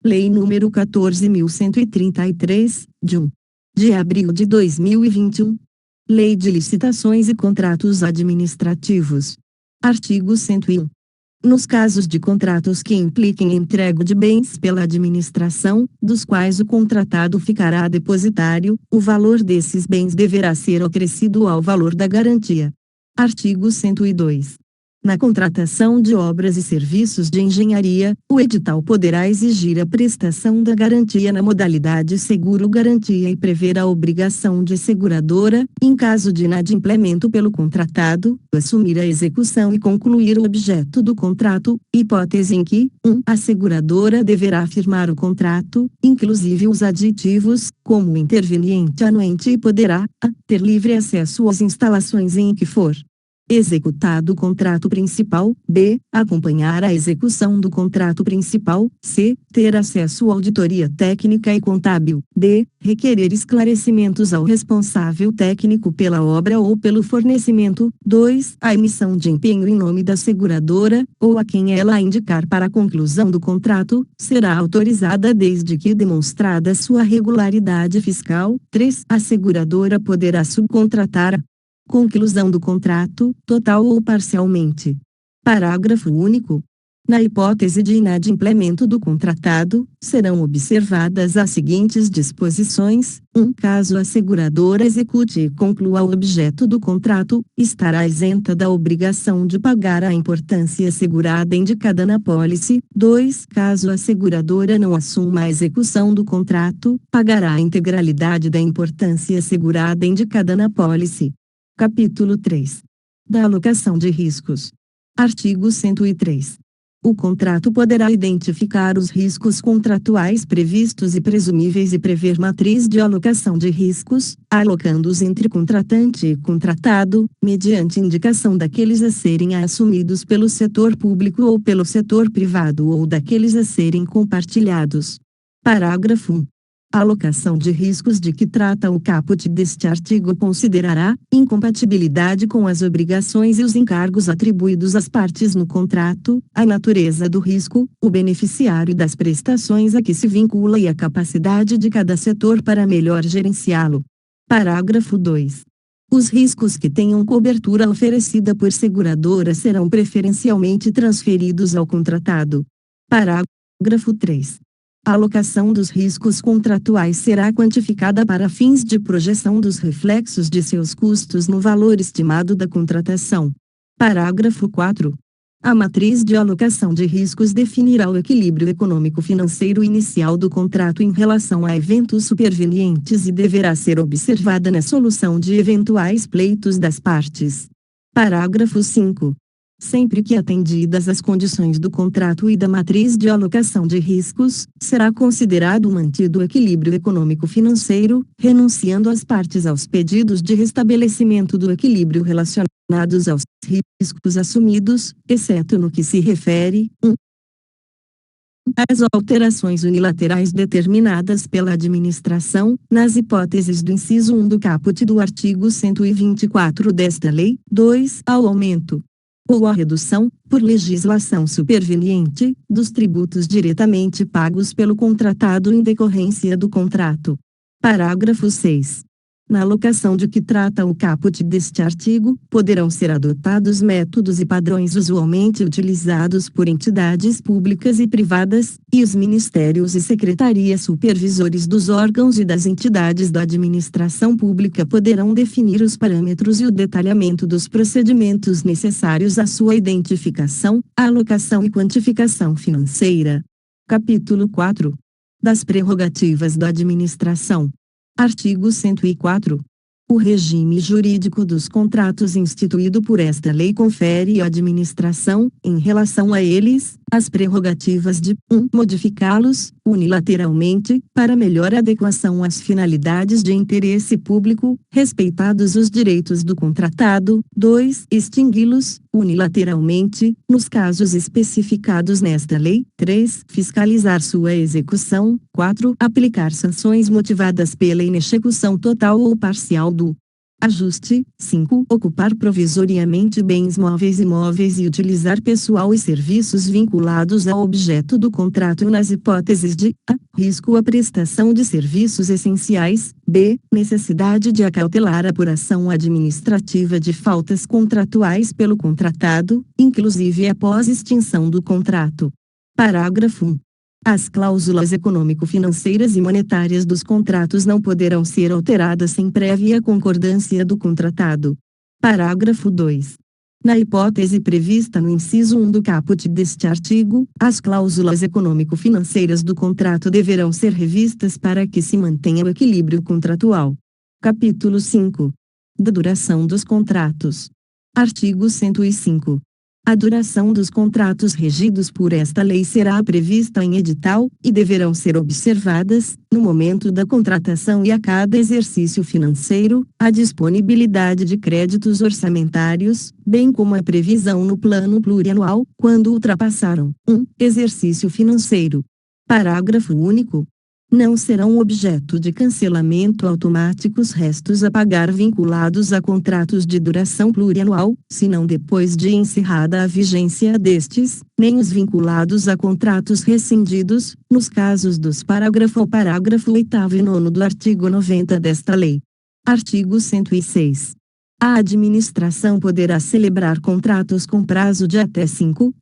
Lei nº 14.133, de 1 de abril de 2021. Lei de Licitações e Contratos Administrativos. Artigo 101. Nos casos de contratos que impliquem entrega de bens pela administração, dos quais o contratado ficará depositário, o valor desses bens deverá ser acrescido ao valor da garantia. Artigo 102. Na contratação de obras e serviços de engenharia, o edital poderá exigir a prestação da garantia na modalidade seguro-garantia e prever a obrigação de seguradora, em caso de inadimplemento pelo contratado, assumir a execução e concluir o objeto do contrato, hipótese em que, 1. A seguradora deverá firmar o contrato, inclusive os aditivos, como interveniente anuente e poderá, a, ter livre acesso às instalações em que for executado o contrato principal, b. acompanhar a execução do contrato principal, c. ter acesso à auditoria técnica e contábil, d. requerer esclarecimentos ao responsável técnico pela obra ou pelo fornecimento, 2. a emissão de empenho em nome da seguradora, ou a quem ela indicar para a conclusão do contrato, será autorizada desde que demonstrada sua regularidade fiscal, 3. a seguradora poderá subcontratar a conclusão do contrato, total ou parcialmente. Parágrafo único. Na hipótese de inadimplemento do contratado, serão observadas as seguintes disposições: 1. Caso a seguradora execute e conclua o objeto do contrato, estará isenta da obrigação de pagar a importância segurada indicada na apólice. 2. Caso a seguradora não assuma a execução do contrato, pagará a integralidade da importância segurada indicada na apólice. Capítulo 3. Da alocação de riscos. Artigo 103. O contrato poderá identificar os riscos contratuais previstos e presumíveis e prever matriz de alocação de riscos, alocando-os entre contratante e contratado, mediante indicação daqueles a serem assumidos pelo setor público ou pelo setor privado ou daqueles a serem compartilhados. Parágrafo 1. A alocação de riscos de que trata o caput deste artigo considerará incompatibilidade com as obrigações e os encargos atribuídos às partes no contrato, a natureza do risco, o beneficiário das prestações a que se vincula e a capacidade de cada setor para melhor gerenciá-lo. Parágrafo 2. Os riscos que tenham cobertura oferecida por seguradora serão preferencialmente transferidos ao contratado. Parágrafo 3. A alocação dos riscos contratuais será quantificada para fins de projeção dos reflexos de seus custos no valor estimado da contratação. Parágrafo 4. A matriz de alocação de riscos definirá o equilíbrio econômico-financeiro inicial do contrato em relação a eventos supervenientes e deverá ser observada na solução de eventuais pleitos das partes. Parágrafo 5. Sempre que atendidas as condições do contrato e da matriz de alocação de riscos, será considerado mantido o equilíbrio econômico-financeiro, renunciando as partes aos pedidos de restabelecimento do equilíbrio relacionados aos riscos assumidos, exceto no que se refere, 1. às alterações unilaterais determinadas pela administração, nas hipóteses do inciso 1 do caput do artigo 124 desta lei, 2. ao aumento ou a redução, por legislação superveniente, dos tributos diretamente pagos pelo contratado em decorrência do contrato. Parágrafo 6. Na alocação de que trata o caput deste artigo, poderão ser adotados métodos e padrões usualmente utilizados por entidades públicas e privadas, e os ministérios e secretarias supervisores dos órgãos e das entidades da administração pública poderão definir os parâmetros e o detalhamento dos procedimentos necessários à sua identificação, alocação e quantificação financeira. Capítulo 4. Das prerrogativas da administração. Artigo 104. O regime jurídico dos contratos instituído por esta lei confere à administração, em relação a eles, as prerrogativas de 1. modificá-los, unilateralmente, para melhor adequação às finalidades de interesse público, respeitados os direitos do contratado, 2. extingui-los, unilateralmente, nos casos especificados nesta lei, 3. fiscalizar sua execução, 4. aplicar sanções motivadas pela inexecução total ou parcial do Ajuste. 5. Ocupar provisoriamente bens móveis e imóveis e utilizar pessoal e serviços vinculados ao objeto do contrato nas hipóteses de a. Risco à prestação de serviços essenciais, b. Necessidade de acautelar a apuração administrativa de faltas contratuais pelo contratado, inclusive após extinção do contrato. Parágrafo 1. As cláusulas econômico-financeiras e monetárias dos contratos não poderão ser alteradas sem prévia concordância do contratado. Parágrafo 2. Na hipótese prevista no inciso 1 do caput deste artigo, as cláusulas econômico-financeiras do contrato deverão ser revistas para que se mantenha o equilíbrio contratual. Capítulo 5. Da duração dos contratos. Artigo 105. A duração dos contratos regidos por esta lei será prevista em edital, e deverão ser observadas, no momento da contratação e a cada exercício financeiro, a disponibilidade de créditos orçamentários, bem como a previsão no plano plurianual, quando ultrapassaram 1. Exercício financeiro. Parágrafo único. Não serão objeto de cancelamento automático os restos a pagar vinculados a contratos de duração plurianual, senão depois de encerrada a vigência destes, nem os vinculados a contratos rescindidos, nos casos dos parágrafo 8º e 9º do artigo 90 desta lei. Artigo 106. A administração poderá celebrar contratos com prazo de até 5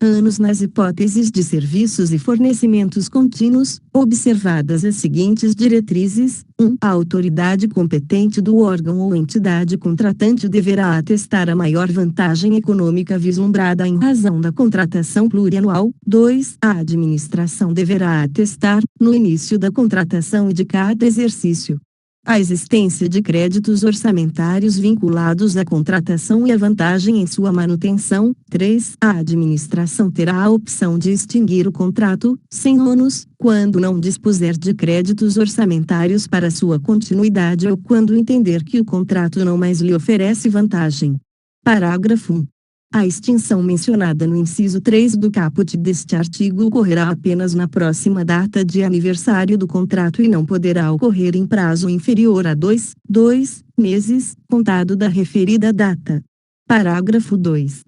anos nas hipóteses de serviços e fornecimentos contínuos, observadas as seguintes diretrizes: 1. A autoridade competente do órgão ou entidade contratante deverá atestar a maior vantagem econômica vislumbrada em razão da contratação plurianual. 2. A administração deverá atestar, no início da contratação e de cada exercício, a existência de créditos orçamentários vinculados à contratação e a vantagem em sua manutenção. 3. A administração terá a opção de extinguir o contrato, sem ônus, quando não dispuser de créditos orçamentários para sua continuidade ou quando entender que o contrato não mais lhe oferece vantagem. Parágrafo 1. A extinção mencionada no inciso 3 do caput deste artigo ocorrerá apenas na próxima data de aniversário do contrato e não poderá ocorrer em prazo inferior a 2 meses, contado da referida data. Parágrafo 2.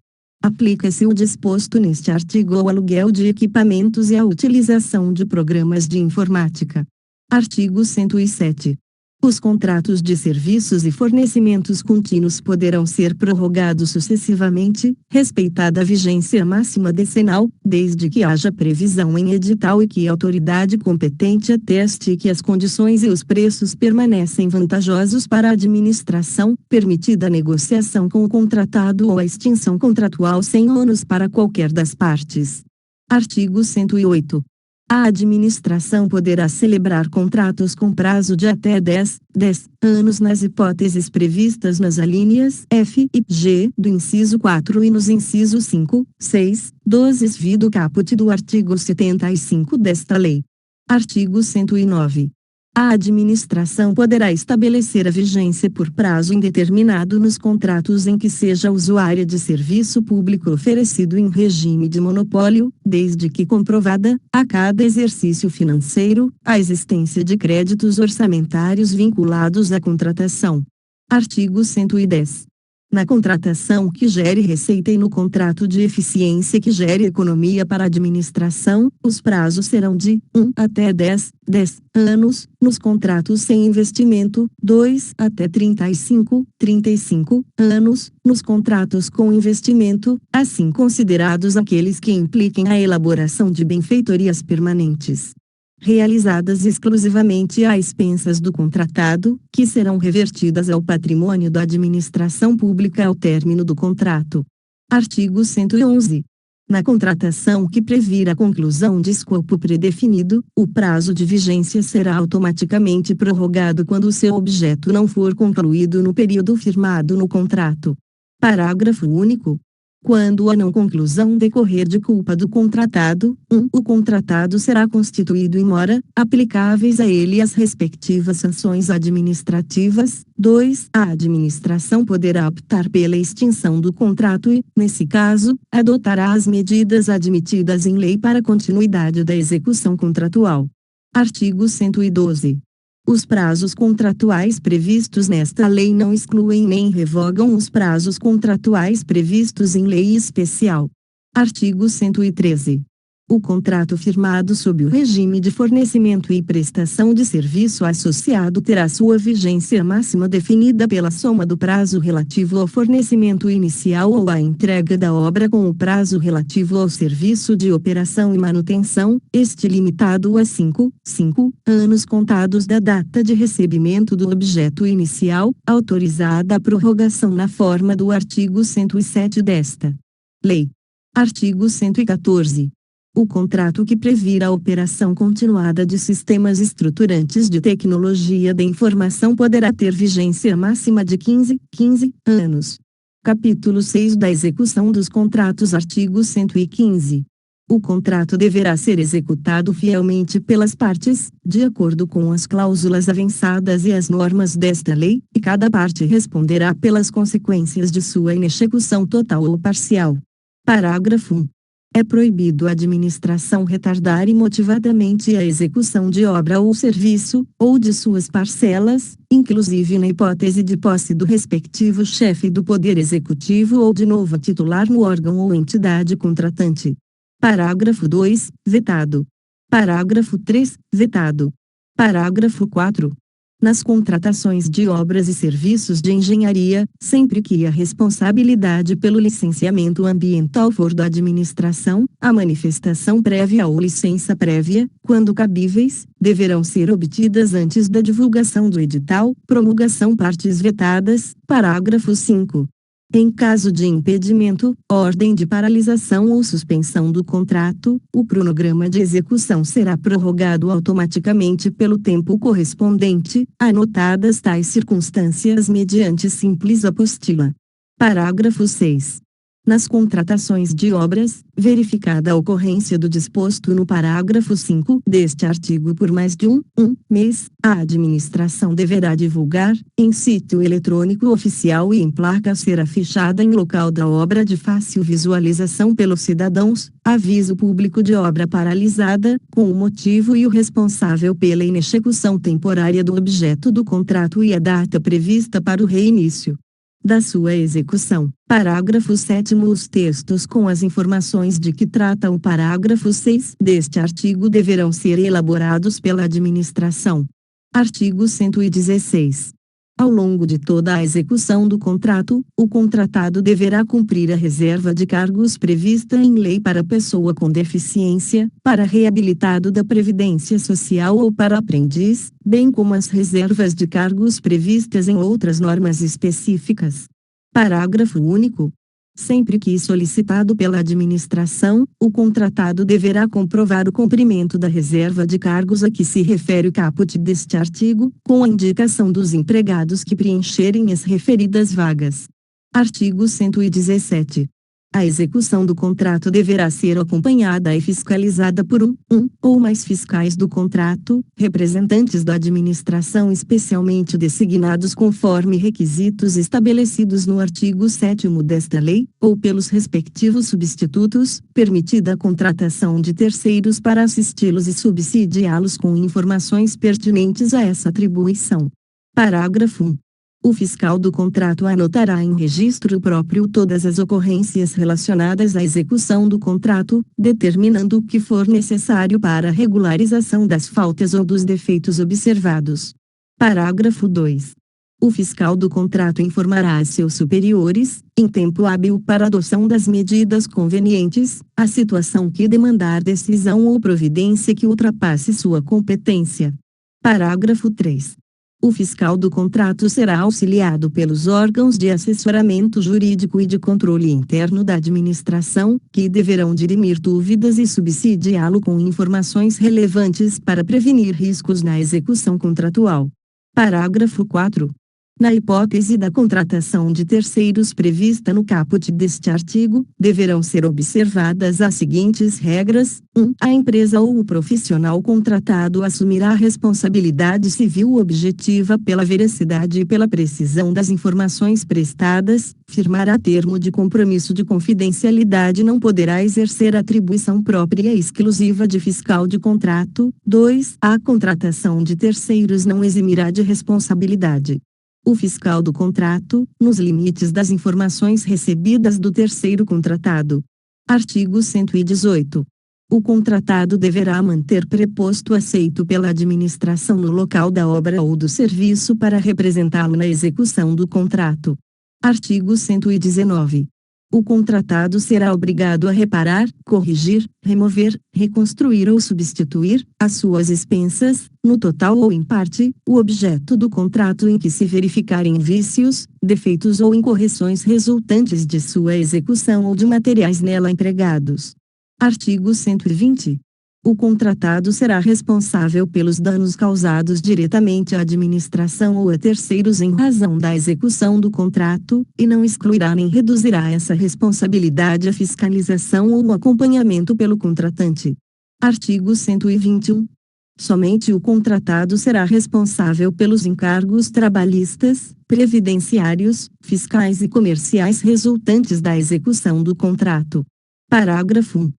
Aplica-se o disposto neste artigo ao aluguel de equipamentos e à utilização de programas de informática. Artigo 107. Os contratos de serviços e fornecimentos contínuos poderão ser prorrogados sucessivamente, respeitada a vigência máxima decenal, desde que haja previsão em edital e que a autoridade competente ateste que as condições e os preços permanecem vantajosos para a administração, permitida a negociação com o contratado ou a extinção contratual sem ônus para qualquer das partes. Artigo 108. A administração poderá celebrar contratos com prazo de até 10 anos nas hipóteses previstas nas alíneas F e G do inciso 4 e nos incisos 5, 6, 12 do caput do artigo 75 desta lei. Artigo 109. A administração poderá estabelecer a vigência por prazo indeterminado nos contratos em que seja usuária de serviço público oferecido em regime de monopólio, desde que comprovada, a cada exercício financeiro, a existência de créditos orçamentários vinculados à contratação. Artigo 110. Na contratação que gere receita e no contrato de eficiência que gere economia para a administração, os prazos serão de 1 até 10 anos, nos contratos sem investimento, 2 até 35 anos, nos contratos com investimento, assim considerados aqueles que impliquem a elaboração de benfeitorias permanentes, realizadas exclusivamente a expensas do contratado, que serão revertidas ao patrimônio da administração pública ao término do contrato. Artigo 111. Na contratação que previr a conclusão de escopo predefinido, o prazo de vigência será automaticamente prorrogado quando o seu objeto não for concluído no período firmado no contrato. Parágrafo único. Quando a não conclusão decorrer de culpa do contratado, 1. O contratado será constituído em mora, aplicáveis a ele as respectivas sanções administrativas. 2. A administração poderá optar pela extinção do contrato e, nesse caso, adotará as medidas admitidas em lei para a continuidade da execução contratual. Artigo 112. Os prazos contratuais previstos nesta lei não excluem nem revogam os prazos contratuais previstos em lei especial. Artigo 113. O contrato firmado sob o regime de fornecimento e prestação de serviço associado terá sua vigência máxima definida pela soma do prazo relativo ao fornecimento inicial ou à entrega da obra com o prazo relativo ao serviço de operação e manutenção, este limitado a 5 anos contados da data de recebimento do objeto inicial, autorizada a prorrogação na forma do artigo 107 desta lei. Artigo 114. O contrato que previr a operação continuada de sistemas estruturantes de tecnologia da informação poderá ter vigência máxima de 15 anos. Capítulo 6 da execução dos contratos. Artigo 115. O contrato deverá ser executado fielmente pelas partes, de acordo com as cláusulas avançadas e as normas desta lei, e cada parte responderá pelas consequências de sua inexecução total ou parcial. Parágrafo 1. É proibido à administração retardar imotivadamente a execução de obra ou serviço, ou de suas parcelas, inclusive na hipótese de posse do respectivo chefe do Poder Executivo ou de novo titular no órgão ou entidade contratante. Parágrafo 2, vetado. Parágrafo 3, vetado. Parágrafo 4. Nas contratações de obras e serviços de engenharia, sempre que a responsabilidade pelo licenciamento ambiental for da administração, a manifestação prévia ou licença prévia, quando cabíveis, deverão ser obtidas antes da divulgação do edital, promulgação. Partes vetadas. Parágrafo 5. Em caso de impedimento, ordem de paralisação ou suspensão do contrato, o cronograma de execução será prorrogado automaticamente pelo tempo correspondente, anotadas tais circunstâncias mediante simples apostila. Parágrafo 6. Nas contratações de obras, verificada a ocorrência do disposto no parágrafo 5 deste artigo por mais de um mês, a administração deverá divulgar, em sítio eletrônico oficial e em placa a ser afichada em local da obra de fácil visualização pelos cidadãos, aviso público de obra paralisada, com o motivo e o responsável pela inexecução temporária do objeto do contrato e a data prevista para o reinício da sua execução. Parágrafo 7º. Os textos com as informações de que trata o parágrafo 6 deste artigo deverão ser elaborados pela administração. Artigo 116. Ao longo de toda a execução do contrato, o contratado deverá cumprir a reserva de cargos prevista em lei para pessoa com deficiência, para reabilitado da Previdência Social ou para aprendiz, bem como as reservas de cargos previstas em outras normas específicas. Parágrafo único. Sempre que solicitado pela administração, o contratado deverá comprovar o cumprimento da reserva de cargos a que se refere o caput deste artigo, com a indicação dos empregados que preencherem as referidas vagas. Artigo 117. A execução do contrato deverá ser acompanhada e fiscalizada por um ou mais fiscais do contrato, representantes da administração especialmente designados conforme requisitos estabelecidos no artigo 7º desta lei, ou pelos respectivos substitutos, permitida a contratação de terceiros para assisti-los e subsidiá-los com informações pertinentes a essa atribuição. Parágrafo 1. O fiscal do contrato anotará em registro próprio todas as ocorrências relacionadas à execução do contrato, determinando o que for necessário para a regularização das faltas ou dos defeitos observados. Parágrafo 2. O fiscal do contrato informará a seus superiores, em tempo hábil para a adoção das medidas convenientes, a situação que demandar decisão ou providência que ultrapasse sua competência. Parágrafo 3. O fiscal do contrato será auxiliado pelos órgãos de assessoramento jurídico e de controle interno da administração, que deverão dirimir dúvidas e subsidiá-lo com informações relevantes para prevenir riscos na execução contratual. Parágrafo 4. Na hipótese da contratação de terceiros prevista no caput deste artigo, deverão ser observadas as seguintes regras: 1. A empresa ou o profissional contratado assumirá a responsabilidade civil objetiva pela veracidade e pela precisão das informações prestadas, firmará termo de compromisso de confidencialidade e não poderá exercer atribuição própria e exclusiva de fiscal de contrato. 2. A contratação de terceiros não eximirá de responsabilidade o fiscal do contrato, nos limites das informações recebidas do terceiro contratado. Artigo 118. O contratado deverá manter preposto aceito pela administração no local da obra ou do serviço para representá-lo na execução do contrato. Artigo 119. O contratado será obrigado a reparar, corrigir, remover, reconstruir ou substituir, às suas expensas, no total ou em parte, o objeto do contrato em que se verificarem vícios, defeitos ou incorreções resultantes de sua execução ou de materiais nela empregados. Artigo 120. O contratado será responsável pelos danos causados diretamente à administração ou a terceiros em razão da execução do contrato, e não excluirá nem reduzirá essa responsabilidade a fiscalização ou o acompanhamento pelo contratante. Artigo 121. Somente o contratado será responsável pelos encargos trabalhistas, previdenciários, fiscais e comerciais resultantes da execução do contrato. Parágrafo 1.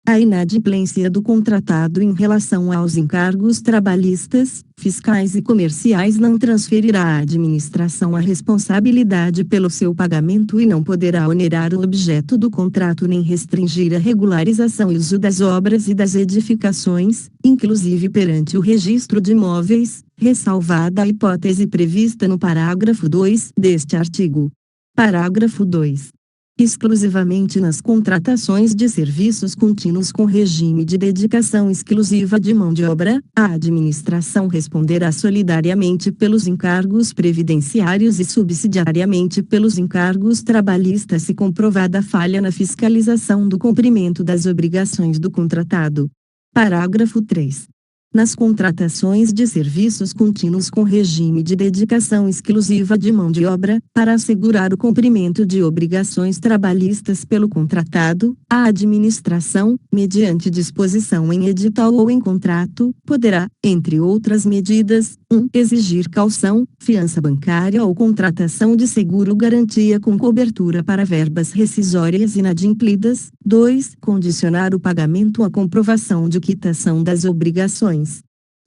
A inadimplência do contratado em relação aos encargos trabalhistas, fiscais e comerciais não transferirá à administração a responsabilidade pelo seu pagamento e não poderá onerar o objeto do contrato nem restringir a regularização e uso das obras e das edificações, inclusive perante o registro de imóveis, ressalvada a hipótese prevista no parágrafo 2 deste artigo. Parágrafo 2. Exclusivamente nas contratações de serviços contínuos com regime de dedicação exclusiva de mão de obra, a administração responderá solidariamente pelos encargos previdenciários e subsidiariamente pelos encargos trabalhistas se comprovada falha na fiscalização do cumprimento das obrigações do contratado. Parágrafo 3. Nas contratações de serviços contínuos com regime de dedicação exclusiva de mão de obra, para assegurar o cumprimento de obrigações trabalhistas pelo contratado, a administração, mediante disposição em edital ou em contrato, poderá, entre outras medidas, 1. Exigir calção, fiança bancária ou contratação de seguro-garantia com cobertura para verbas rescisórias inadimplidas. 2. Condicionar o pagamento à comprovação de quitação das obrigações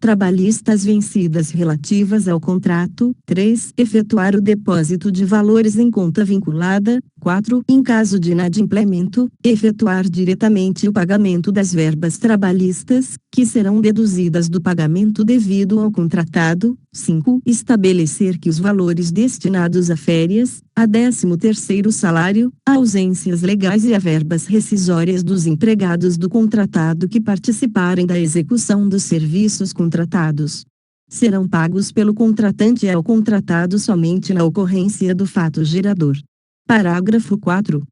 trabalhistas vencidas relativas ao contrato. 3. Efetuar o depósito de valores em conta vinculada. 4. Em caso de inadimplemento, efetuar diretamente o pagamento das verbas trabalhistas, que serão deduzidas do pagamento devido ao contratado. 5. Estabelecer que os valores destinados a férias, a 13º salário, a ausências legais e a verbas rescisórias dos empregados do contratado que participarem da execução dos serviços contratados serão pagos pelo contratante ao contratado somente na ocorrência do fato gerador. Parágrafo 4.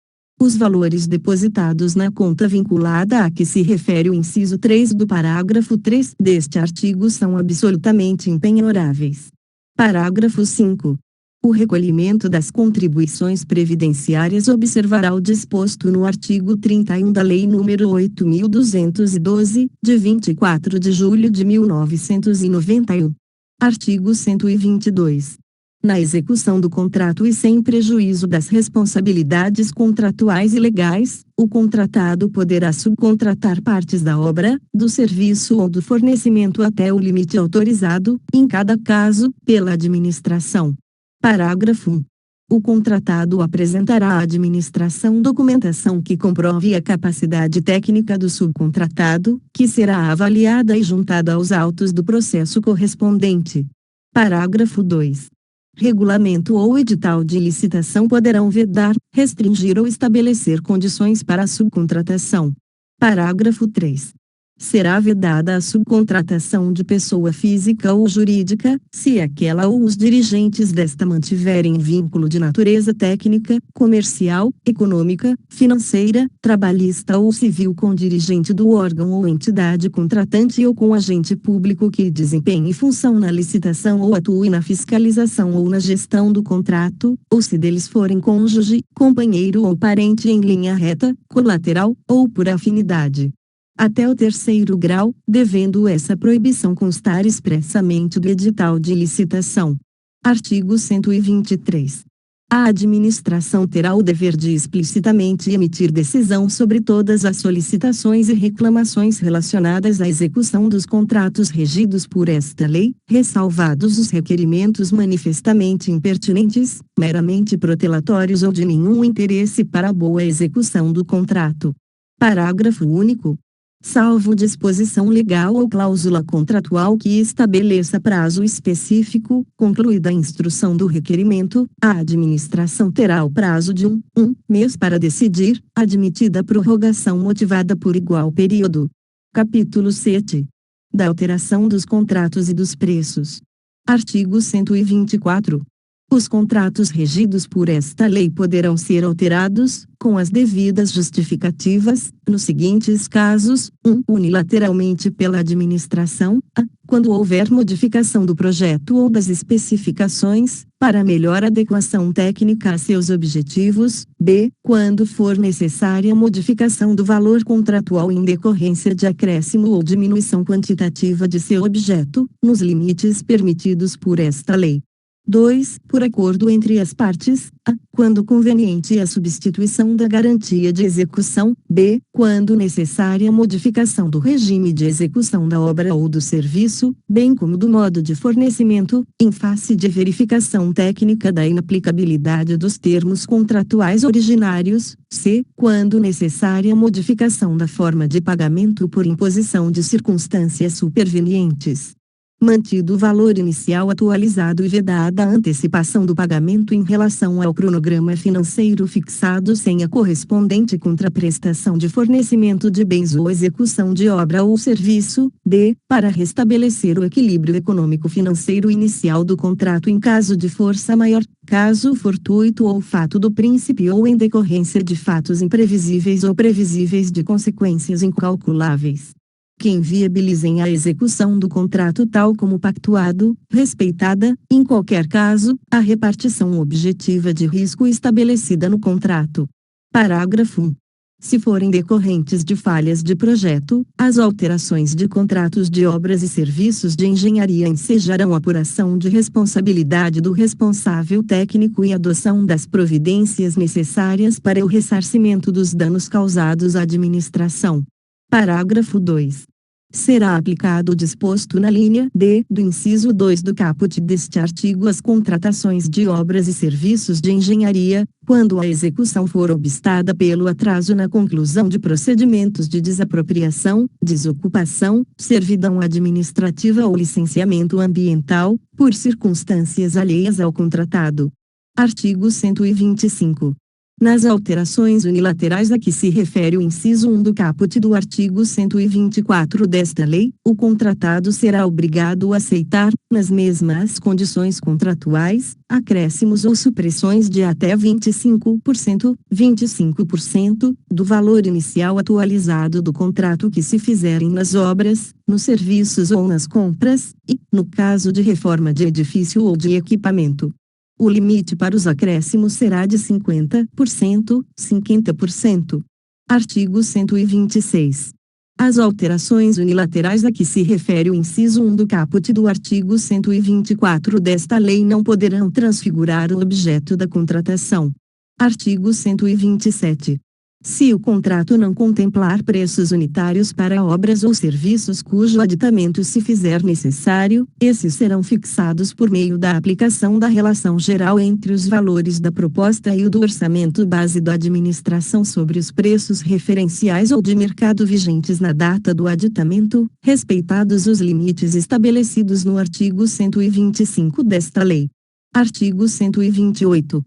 Os valores depositados na conta vinculada a que se refere o inciso 3 do parágrafo 3 deste artigo são absolutamente impenhoráveis. Parágrafo 5. O recolhimento das contribuições previdenciárias observará o disposto no artigo 31 da Lei nº 8.212, de 24 de julho de 1991. Artigo 122. Na execução do contrato e sem prejuízo das responsabilidades contratuais e legais, o contratado poderá subcontratar partes da obra, do serviço ou do fornecimento até o limite autorizado, em cada caso, pela administração. Parágrafo 1. O contratado apresentará à administração documentação que comprove a capacidade técnica do subcontratado, que será avaliada e juntada aos autos do processo correspondente. Parágrafo 2. Regulamento ou edital de licitação poderão vedar, restringir ou estabelecer condições para a subcontratação. Parágrafo 3. Será vedada a subcontratação de pessoa física ou jurídica, se aquela ou os dirigentes desta mantiverem vínculo de natureza técnica, comercial, econômica, financeira, trabalhista ou civil com dirigente do órgão ou entidade contratante ou com agente público que desempenhe função na licitação ou atue na fiscalização ou na gestão do contrato, ou se deles forem cônjuge, companheiro ou parente em linha reta, colateral, ou por afinidade. Até o terceiro grau, devendo essa proibição constar expressamente do edital de licitação. Artigo 123. A administração terá o dever de explicitamente emitir decisão sobre todas as solicitações e reclamações relacionadas à execução dos contratos regidos por esta lei, ressalvados os requerimentos manifestamente impertinentes, meramente protelatórios ou de nenhum interesse para a boa execução do contrato. Parágrafo único. Salvo disposição legal ou cláusula contratual que estabeleça prazo específico, concluída a instrução do requerimento, a administração terá o prazo de um mês para decidir, admitida prorrogação motivada por igual período. Capítulo 7. Da alteração dos contratos e dos preços. Artigo 124. Os contratos regidos por esta lei poderão ser alterados, com as devidas justificativas, nos seguintes casos: 1. Unilateralmente pela administração, a. Quando houver modificação do projeto ou das especificações, para melhor adequação técnica a seus objetivos, b. Quando for necessária modificação do valor contratual em decorrência de acréscimo ou diminuição quantitativa de seu objeto, nos limites permitidos por esta lei. 2. Por acordo entre as partes, a. Quando conveniente a substituição da garantia de execução, b. Quando necessária a modificação do regime de execução da obra ou do serviço, bem como do modo de fornecimento, em face de verificação técnica da inaplicabilidade dos termos contratuais originários, c. Quando necessária a modificação da forma de pagamento por imposição de circunstâncias supervenientes. Mantido o valor inicial atualizado e vedada a antecipação do pagamento em relação ao cronograma financeiro fixado sem a correspondente contraprestação de fornecimento de bens ou execução de obra ou serviço, d. Para restabelecer o equilíbrio econômico-financeiro inicial do contrato em caso de força maior, caso fortuito ou fato do príncipe ou em decorrência de fatos imprevisíveis ou previsíveis de consequências incalculáveis que inviabilizem a execução do contrato tal como pactuado, respeitada, em qualquer caso, a repartição objetiva de risco estabelecida no contrato. Parágrafo 1. Se forem decorrentes de falhas de projeto, as alterações de contratos de obras e serviços de engenharia ensejarão apuração de responsabilidade do responsável técnico e adoção das providências necessárias para o ressarcimento dos danos causados à administração. Parágrafo 2. Será aplicado o disposto na linha D do inciso 2 do caput deste artigo às contratações de obras e serviços de engenharia, quando a execução for obstada pelo atraso na conclusão de procedimentos de desapropriação, desocupação, servidão administrativa ou licenciamento ambiental, por circunstâncias alheias ao contratado. Artigo 125. Nas alterações unilaterais a que se refere o inciso 1 do caput do artigo 124 desta lei, o contratado será obrigado a aceitar, nas mesmas condições contratuais, acréscimos ou supressões de até 25% do valor inicial atualizado do contrato que se fizerem nas obras, nos serviços ou nas compras, e, no caso de reforma de edifício ou de equipamento, o limite para os acréscimos será de 50%. Artigo 126. As alterações unilaterais a que se refere o inciso 1 do caput do artigo 124 desta lei não poderão transfigurar o objeto da contratação. Artigo 127. Se o contrato não contemplar preços unitários para obras ou serviços cujo aditamento se fizer necessário, esses serão fixados por meio da aplicação da relação geral entre os valores da proposta e o do orçamento base da administração sobre os preços referenciais ou de mercado vigentes na data do aditamento, respeitados os limites estabelecidos no artigo 125 desta lei. Artigo 128.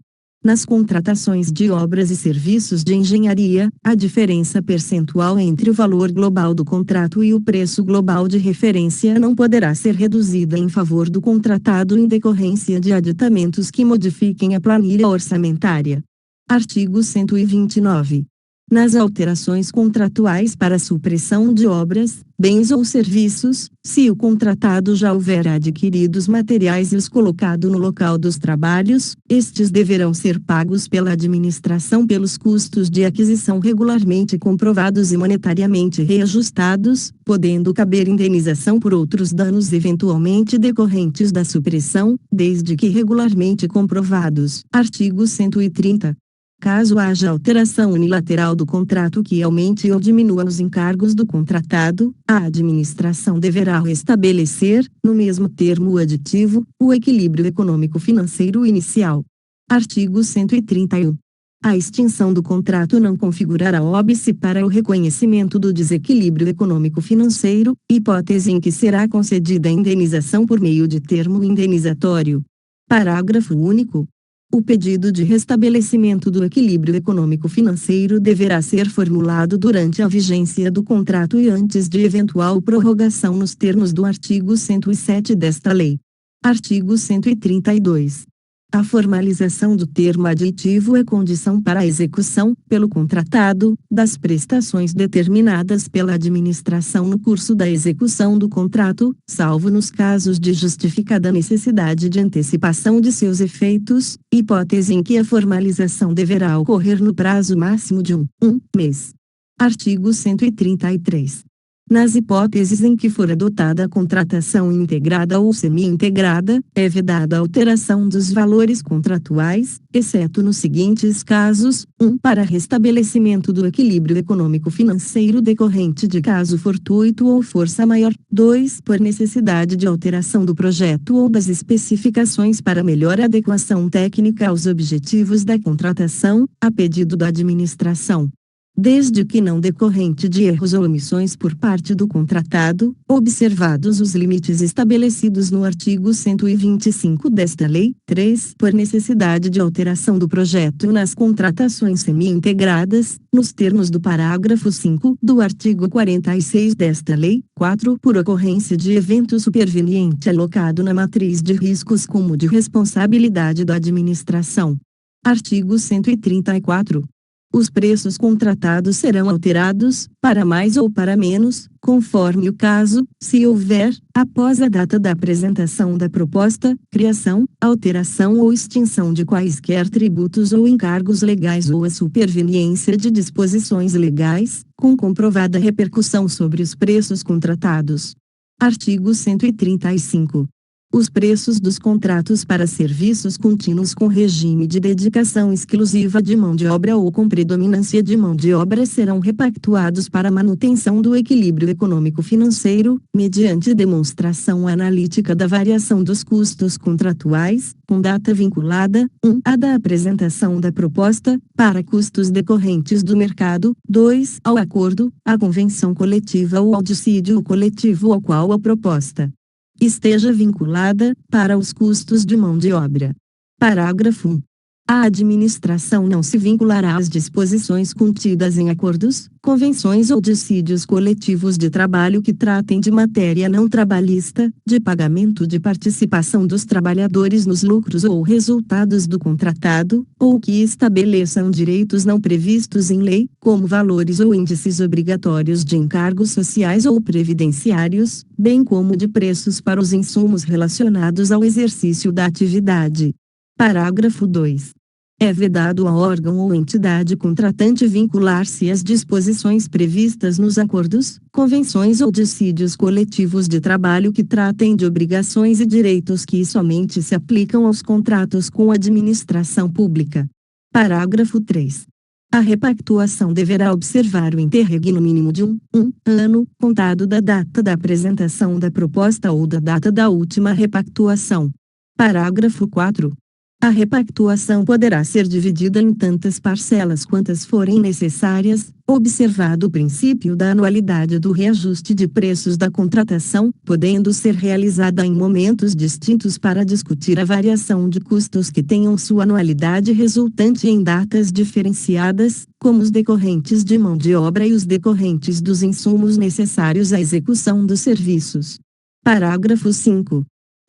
Nas contratações de obras e serviços de engenharia, a diferença percentual entre o valor global do contrato e o preço global de referência não poderá ser reduzida em favor do contratado em decorrência de aditamentos que modifiquem a planilha orçamentária. Artigo 129. Nas alterações contratuais para supressão de obras, bens ou serviços, se o contratado já houver adquirido os materiais e os colocado no local dos trabalhos, estes deverão ser pagos pela administração pelos custos de aquisição regularmente comprovados e monetariamente reajustados, podendo caber indenização por outros danos eventualmente decorrentes da supressão, desde que regularmente comprovados. Artigo 130. Caso haja alteração unilateral do contrato que aumente ou diminua os encargos do contratado, a administração deverá restabelecer, no mesmo termo aditivo, o equilíbrio econômico-financeiro inicial. Artigo 131. A extinção do contrato não configurará óbice para o reconhecimento do desequilíbrio econômico-financeiro, hipótese em que será concedida a indenização por meio de termo indenizatório. Parágrafo único. O pedido de restabelecimento do equilíbrio econômico-financeiro deverá ser formulado durante a vigência do contrato e antes de eventual prorrogação nos termos do artigo 107 desta lei. Artigo 132. A formalização do termo aditivo é condição para a execução, pelo contratado, das prestações determinadas pela administração no curso da execução do contrato, salvo nos casos de justificada necessidade de antecipação de seus efeitos, hipótese em que a formalização deverá ocorrer no prazo máximo de um mês. Artigo 133. Nas hipóteses em que for adotada a contratação integrada ou semi-integrada, é vedada a alteração dos valores contratuais, exceto nos seguintes casos: 1. Para restabelecimento do equilíbrio econômico-financeiro decorrente de caso fortuito ou força maior. 2. Por necessidade de alteração do projeto ou das especificações para melhor adequação técnica aos objetivos da contratação, a pedido da administração. Desde que não decorrente de erros ou omissões por parte do contratado, observados os limites estabelecidos no artigo 125 desta lei. 3. Por necessidade de alteração do projeto nas contratações semi-integradas, nos termos do parágrafo 5 do artigo 46 desta lei. 4. Por ocorrência de evento superveniente alocado na matriz de riscos como de responsabilidade da administração. Artigo 134. Os preços contratados serão alterados, para mais ou para menos, conforme o caso, se houver, após a data da apresentação da proposta, criação, alteração ou extinção de quaisquer tributos ou encargos legais ou a superveniência de disposições legais, com comprovada repercussão sobre os preços contratados. Artigo 135. Os preços dos contratos para serviços contínuos com regime de dedicação exclusiva de mão de obra ou com predominância de mão de obra serão repactuados para manutenção do equilíbrio econômico-financeiro, mediante demonstração analítica da variação dos custos contratuais, com data vinculada: 1. A da apresentação da proposta, para custos decorrentes do mercado; 2. Ao acordo, à convenção coletiva ou ao dissídio coletivo ao qual a proposta esteja vinculada, para os custos de mão de obra. Parágrafo 1. A administração não se vinculará às disposições contidas em acordos, convenções ou dissídios coletivos de trabalho que tratem de matéria não trabalhista, de pagamento de participação dos trabalhadores nos lucros ou resultados do contratado, ou que estabeleçam direitos não previstos em lei, como valores ou índices obrigatórios de encargos sociais ou previdenciários, bem como de preços para os insumos relacionados ao exercício da atividade. Parágrafo 2. É vedado a órgão ou entidade contratante vincular-se às disposições previstas nos acordos, convenções ou dissídios coletivos de trabalho que tratem de obrigações e direitos que somente se aplicam aos contratos com a administração pública. Parágrafo 3. A repactuação deverá observar o interregno mínimo de um ano, contado da data da apresentação da proposta ou da data da última repactuação. Parágrafo 4. A repactuação poderá ser dividida em tantas parcelas quantas forem necessárias, observado o princípio da anualidade do reajuste de preços da contratação, podendo ser realizada em momentos distintos para discutir a variação de custos que tenham sua anualidade resultante em datas diferenciadas, como os decorrentes de mão de obra e os decorrentes dos insumos necessários à execução dos serviços. Parágrafo 5.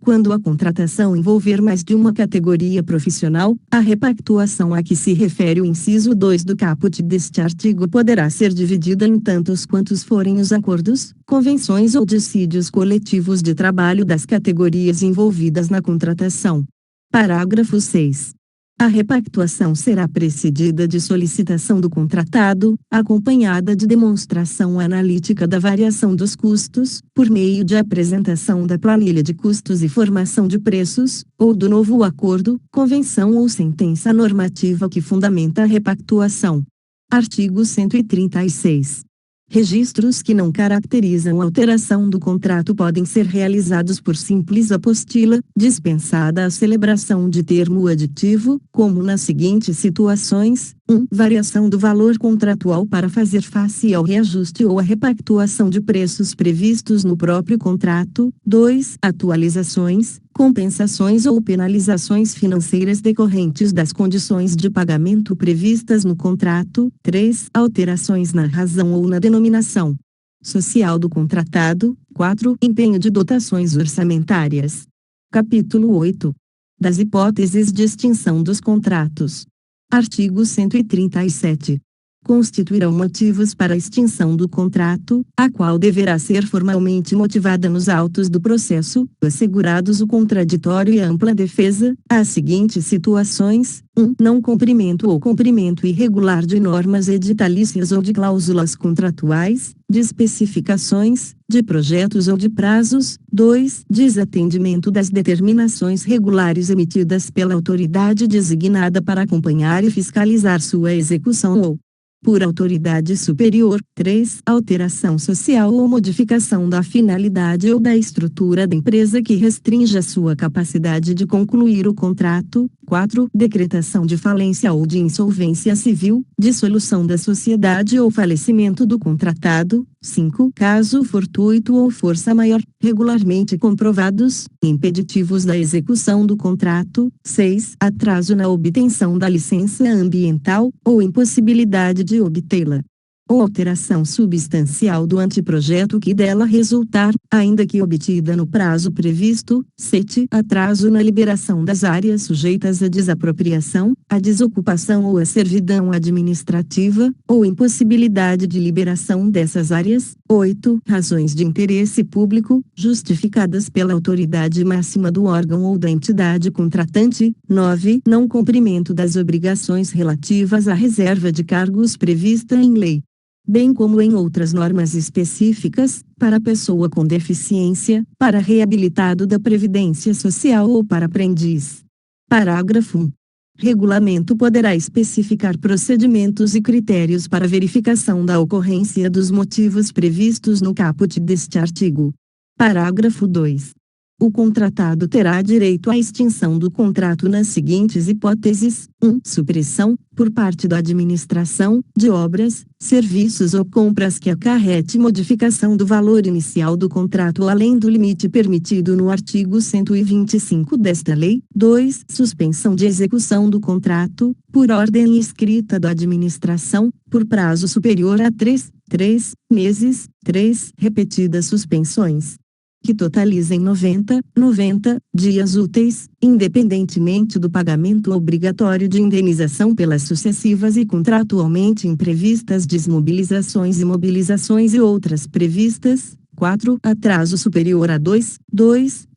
Quando a contratação envolver mais de uma categoria profissional, a repactuação a que se refere o inciso 2 do caput deste artigo poderá ser dividida em tantos quantos forem os acordos, convenções ou dissídios coletivos de trabalho das categorias envolvidas na contratação. Parágrafo 6. A repactuação será precedida de solicitação do contratado, acompanhada de demonstração analítica da variação dos custos, por meio de apresentação da planilha de custos e formação de preços, ou do novo acordo, convenção ou sentença normativa que fundamenta a repactuação. Artigo 136. Registros que não caracterizam alteração do contrato podem ser realizados por simples apostila, dispensada a celebração de termo aditivo, como nas seguintes situações: 1. Variação do valor contratual para fazer face ao reajuste ou à repactuação de preços previstos no próprio contrato. 2. Atualizações, compensações ou penalizações financeiras decorrentes das condições de pagamento previstas no contrato. 3. Alterações na razão ou na denominação social do contratado. 4. Empenho de dotações orçamentárias. Capítulo 8. Das hipóteses de extinção dos contratos. Artigo 137. Constituirão motivos para a extinção do contrato, a qual deverá ser formalmente motivada nos autos do processo, assegurados o contraditório e a ampla defesa, às seguintes situações: 1. Não cumprimento ou cumprimento irregular de normas editalícias ou de cláusulas contratuais, de especificações, de projetos ou de prazos. 2. Desatendimento das determinações regulares emitidas pela autoridade designada para acompanhar e fiscalizar sua execução ou por autoridade superior. 3. Alteração social ou modificação da finalidade ou da estrutura da empresa que restrinja sua capacidade de concluir o contrato. 4. Decretação de falência ou de insolvência civil, dissolução da sociedade ou falecimento do contratado. 5. Caso fortuito ou força maior, regularmente comprovados, impeditivos da execução do contrato. 6. Atraso na obtenção da licença ambiental, ou impossibilidade de obtê-la, ou alteração substancial do anteprojeto que dela resultar, ainda que obtida no prazo previsto. 7. Atraso na liberação das áreas sujeitas à desapropriação, à desocupação ou à servidão administrativa, ou impossibilidade de liberação dessas áreas. 8. Razões de interesse público, justificadas pela autoridade máxima do órgão ou da entidade contratante. 9. Não cumprimento das obrigações relativas à reserva de cargos prevista em lei, bem como em outras normas específicas, para pessoa com deficiência, para reabilitado da Previdência Social ou para aprendiz. Parágrafo 1. Regulamento poderá especificar procedimentos e critérios para verificação da ocorrência dos motivos previstos no caput deste artigo. Parágrafo 2. O contratado terá direito à extinção do contrato nas seguintes hipóteses: 1. Supressão, por parte da administração, de obras, serviços ou compras que acarrete modificação do valor inicial do contrato além do limite permitido no artigo 125 desta lei. 2. Suspensão de execução do contrato, por ordem escrita da administração, por prazo superior a 3 meses. 3. Repetidas suspensões que totalizem 90 dias úteis, independentemente do pagamento obrigatório de indenização pelas sucessivas e contratualmente imprevistas desmobilizações e mobilizações e outras previstas. 4. Atraso superior a 2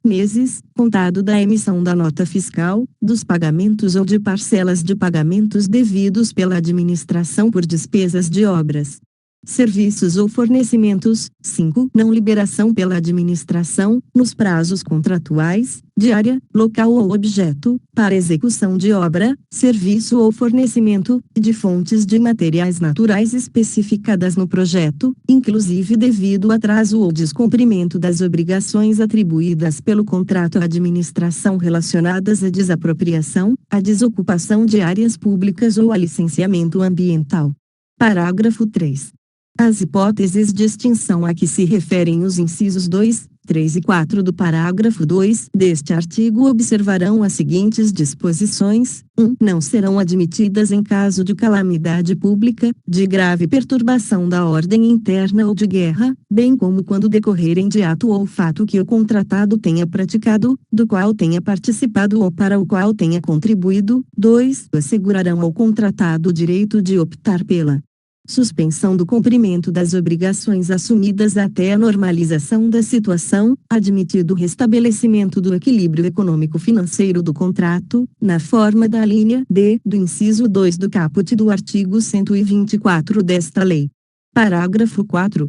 meses, contado da emissão da nota fiscal, dos pagamentos ou de parcelas de pagamentos devidos pela administração por despesas de obras. serviços ou fornecimentos. 5. Não liberação pela administração, nos prazos contratuais, de área, local ou objeto, para execução de obra, serviço ou fornecimento, de fontes de materiais naturais especificadas no projeto, inclusive devido atraso ou descumprimento das obrigações atribuídas pelo contrato à administração relacionadas à desapropriação, à desocupação de áreas públicas ou a licenciamento ambiental. Parágrafo 3. As hipóteses de extinção a que se referem os incisos 2, 3 e 4 do parágrafo 2 deste artigo observarão as seguintes disposições: 1. Não serão admitidas em caso de calamidade pública, de grave perturbação da ordem interna ou de guerra, bem como quando decorrerem de ato ou fato que o contratado tenha praticado, do qual tenha participado ou para o qual tenha contribuído. 2. Assegurarão ao contratado o direito de optar pela suspensão do cumprimento das obrigações assumidas até a normalização da situação, admitido o restabelecimento do equilíbrio econômico-financeiro do contrato, na forma da alínea D do inciso 2 do caput do artigo 124 desta lei. Parágrafo 4.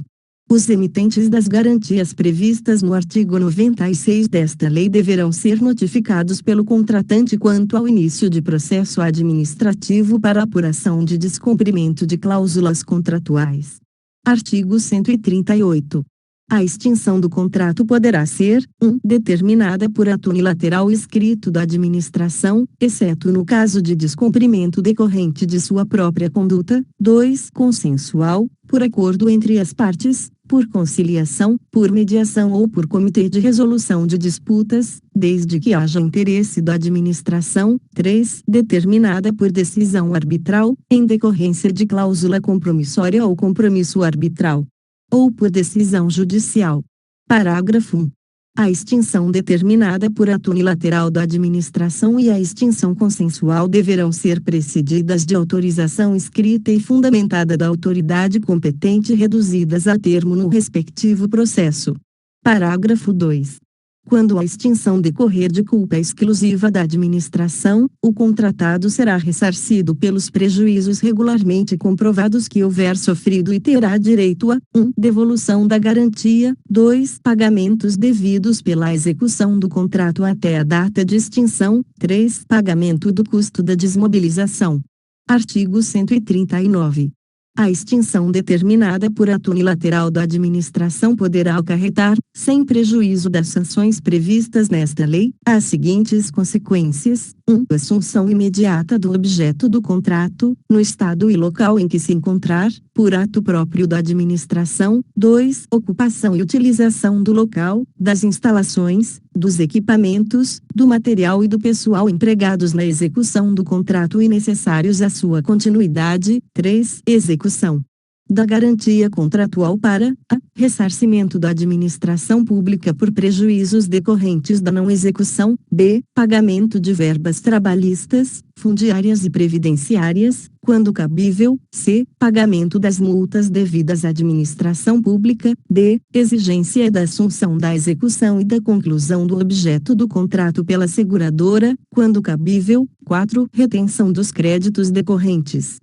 Os emitentes das garantias previstas no artigo 96 desta lei deverão ser notificados pelo contratante quanto ao início de processo administrativo para apuração de descumprimento de cláusulas contratuais. Artigo 138. A extinção do contrato poderá ser, 1. Determinada por ato unilateral escrito da administração, exceto no caso de descumprimento decorrente de sua própria conduta. 2. Consensual, por acordo entre as partes, por conciliação, por mediação ou por comitê de resolução de disputas, desde que haja interesse da administração. 3. Determinada por decisão arbitral, em decorrência de cláusula compromissória ou compromisso arbitral, ou por decisão judicial. Parágrafo 1. A extinção determinada por ato unilateral da administração e a extinção consensual deverão ser precedidas de autorização escrita e fundamentada da autoridade competente reduzidas a termo no respectivo processo. Parágrafo 2. Quando a extinção decorrer de culpa exclusiva da administração, o contratado será ressarcido pelos prejuízos regularmente comprovados que houver sofrido e terá direito a 1. Devolução da garantia, 2. Pagamentos devidos pela execução do contrato até a data de extinção, 3. Pagamento do custo da desmobilização. Artigo 139. A extinção determinada por ato unilateral da administração poderá acarretar, sem prejuízo das sanções previstas nesta lei, as seguintes consequências: 1. Assunção imediata do objeto do contrato, no estado e local em que se encontrar, por ato próprio da administração. 2. Ocupação e utilização do local, das instalações, dos equipamentos, do material e do pessoal empregados na execução do contrato e necessários à sua continuidade. 3. Execução da garantia contratual para a ressarcimento da administração pública por prejuízos decorrentes da não execução. B. Pagamento de verbas trabalhistas, fundiárias e previdenciárias, quando cabível. C. Pagamento das multas devidas à administração pública. D. Exigência da assunção da execução e da conclusão do objeto do contrato pela seguradora, quando cabível. 4. Retenção dos créditos decorrentes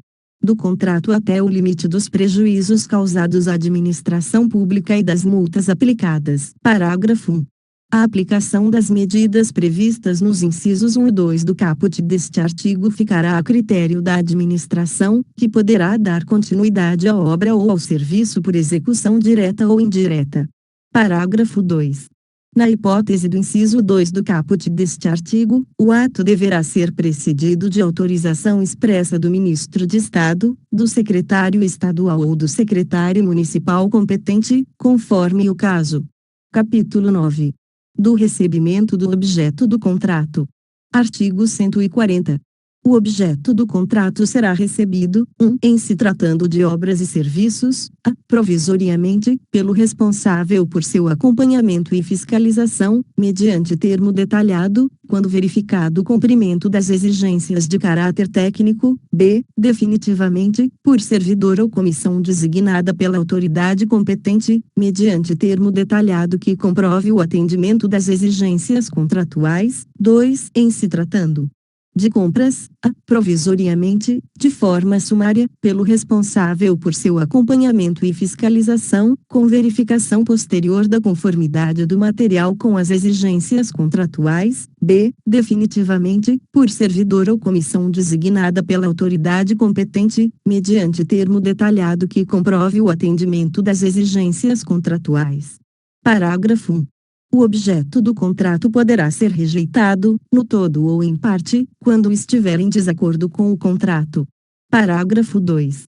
do contrato até o limite dos prejuízos causados à administração pública e das multas aplicadas. Parágrafo 1. A aplicação das medidas previstas nos incisos 1 e 2 do caput deste artigo ficará a critério da administração, que poderá dar continuidade à obra ou ao serviço por execução direta ou indireta. Parágrafo 2. Na hipótese do inciso 2 do caput deste artigo, o ato deverá ser precedido de autorização expressa do Ministro de Estado, do secretário estadual ou do secretário municipal competente, conforme o caso. Capítulo 9. Do recebimento do objeto do contrato. Artigo 140. O objeto do contrato será recebido, 1. Em se tratando de obras e serviços, a. Provisoriamente, pelo responsável por seu acompanhamento e fiscalização, mediante termo detalhado, quando verificado o cumprimento das exigências de caráter técnico. B. Definitivamente, por servidor ou comissão designada pela autoridade competente, mediante termo detalhado que comprove o atendimento das exigências contratuais. 2. Em se tratando de compras, provisoriamente, de forma sumária, pelo responsável por seu acompanhamento e fiscalização, com verificação posterior da conformidade do material com as exigências contratuais, b. definitivamente, por servidor ou comissão designada pela autoridade competente, mediante termo detalhado que comprove o atendimento das exigências contratuais. Parágrafo 1. O objeto do contrato poderá ser rejeitado, no todo ou em parte, quando estiver em desacordo com o contrato. Parágrafo 2.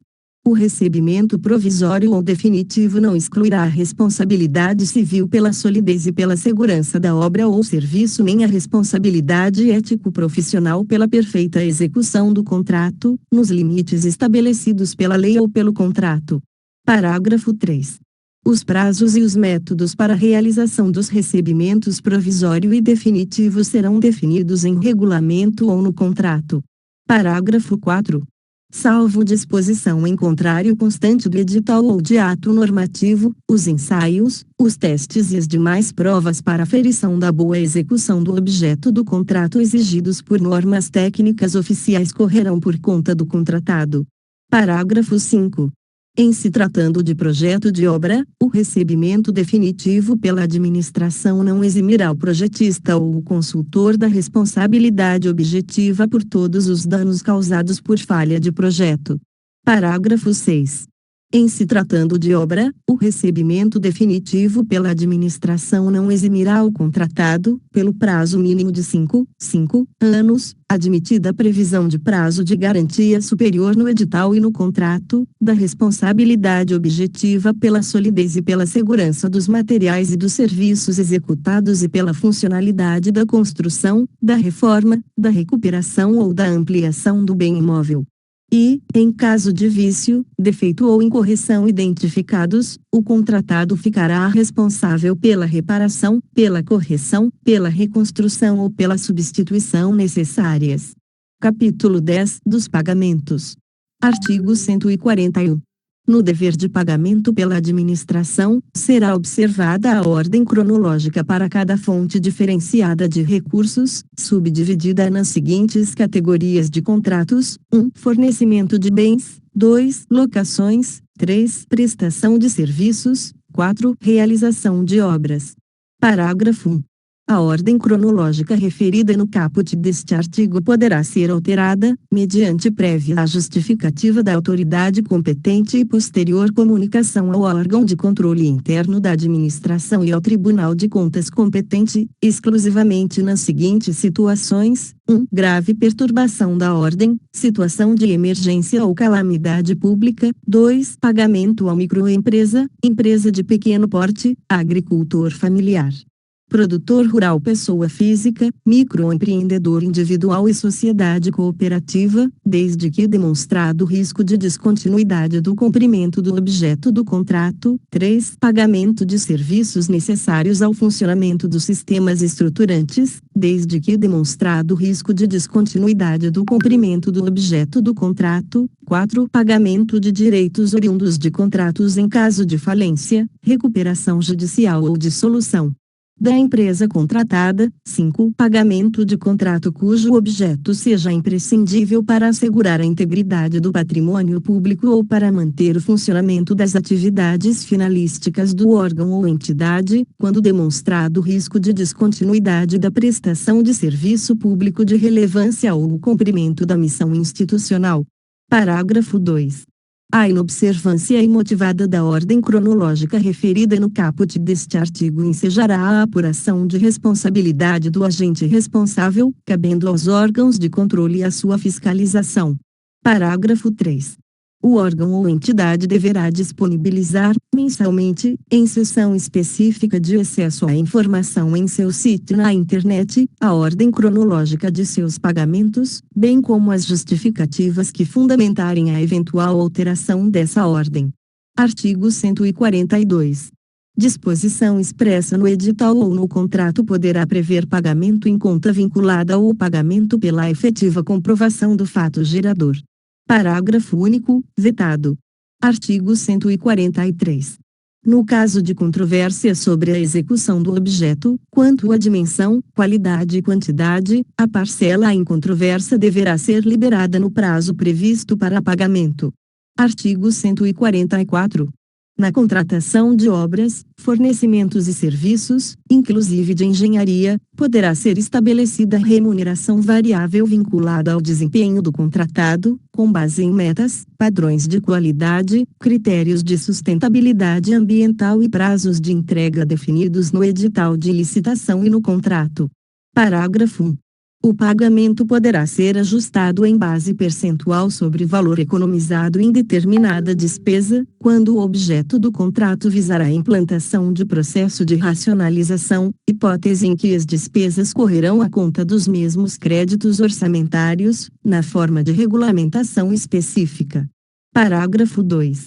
O recebimento provisório ou definitivo não excluirá a responsabilidade civil pela solidez e pela segurança da obra ou serviço nem a responsabilidade ético-profissional pela perfeita execução do contrato, nos limites estabelecidos pela lei ou pelo contrato. Parágrafo 3. Os prazos e os métodos para a realização dos recebimentos provisório e definitivo serão definidos em regulamento ou no contrato. Parágrafo 4. Salvo disposição em contrário constante do edital ou de ato normativo, os ensaios, os testes e as demais provas para aferição da boa execução do objeto do contrato exigidos por normas técnicas oficiais correrão por conta do contratado. Parágrafo 5. Em se tratando de projeto de obra, o recebimento definitivo pela administração não eximirá o projetista ou o consultor da responsabilidade objetiva por todos os danos causados por falha de projeto. Parágrafo 6. Em se tratando de obra, o recebimento definitivo pela administração não eximirá o contratado, pelo prazo mínimo de 5 anos, admitida a previsão de prazo de garantia superior no edital e no contrato, da responsabilidade objetiva pela solidez e pela segurança dos materiais e dos serviços executados e pela funcionalidade da construção, da reforma, da recuperação ou da ampliação do bem imóvel. E, em caso de vício, defeito ou incorreção identificados, o contratado ficará responsável pela reparação, pela correção, pela reconstrução ou pela substituição necessárias. Capítulo 10 dos pagamentos. Artigo 141. No dever de pagamento pela administração, será observada a ordem cronológica para cada fonte diferenciada de recursos, subdividida nas seguintes categorias de contratos: 1. Fornecimento de bens, 2. Locações, 3. Prestação de serviços, 4. Realização de obras. Parágrafo 1. A ordem cronológica referida no caput deste artigo poderá ser alterada, mediante prévia justificativa da autoridade competente e posterior comunicação ao órgão de controle interno da administração e ao Tribunal de Contas competente, exclusivamente nas seguintes situações: 1. Grave perturbação da ordem, situação de emergência ou calamidade pública. 2. Pagamento a microempresa, empresa de pequeno porte, agricultor familiar, produtor rural, pessoa física, microempreendedor individual e sociedade cooperativa, desde que demonstrado risco de descontinuidade do cumprimento do objeto do contrato. 3. Pagamento de serviços necessários ao funcionamento dos sistemas estruturantes, desde que demonstrado risco de descontinuidade do cumprimento do objeto do contrato. 4. Pagamento de direitos oriundos de contratos em caso de falência, recuperação judicial ou dissolução da empresa contratada. 5. Pagamento de contrato cujo objeto seja imprescindível para assegurar a integridade do patrimônio público ou para manter o funcionamento das atividades finalísticas do órgão ou entidade, quando demonstrado risco de descontinuidade da prestação de serviço público de relevância ou o cumprimento da missão institucional. Parágrafo 2. A inobservância imotivada da ordem cronológica referida no caput deste artigo ensejará a apuração de responsabilidade do agente responsável, cabendo aos órgãos de controle a sua fiscalização. Parágrafo 3. O órgão ou entidade deverá disponibilizar, mensalmente, em sessão específica de acesso à informação em seu sítio na internet, a ordem cronológica de seus pagamentos, bem como as justificativas que fundamentarem a eventual alteração dessa ordem. Artigo 142. Disposição expressa no edital ou no contrato poderá prever pagamento em conta vinculada ou pagamento pela efetiva comprovação do fato gerador. Parágrafo único, vetado. Artigo 143. No caso de controvérsia sobre a execução do objeto, quanto à dimensão, qualidade e quantidade, a parcela em controvérsia deverá ser liberada no prazo previsto para pagamento. Artigo 144. Na contratação de obras, fornecimentos e serviços, inclusive de engenharia, poderá ser estabelecida remuneração variável vinculada ao desempenho do contratado, com base em metas, padrões de qualidade, critérios de sustentabilidade ambiental e prazos de entrega definidos no edital de licitação e no contrato. Parágrafo 1. O pagamento poderá ser ajustado em base percentual sobre valor economizado em determinada despesa, quando o objeto do contrato visar a implantação de processo de racionalização, hipótese em que as despesas correrão à conta dos mesmos créditos orçamentários, na forma de regulamentação específica. Parágrafo 2.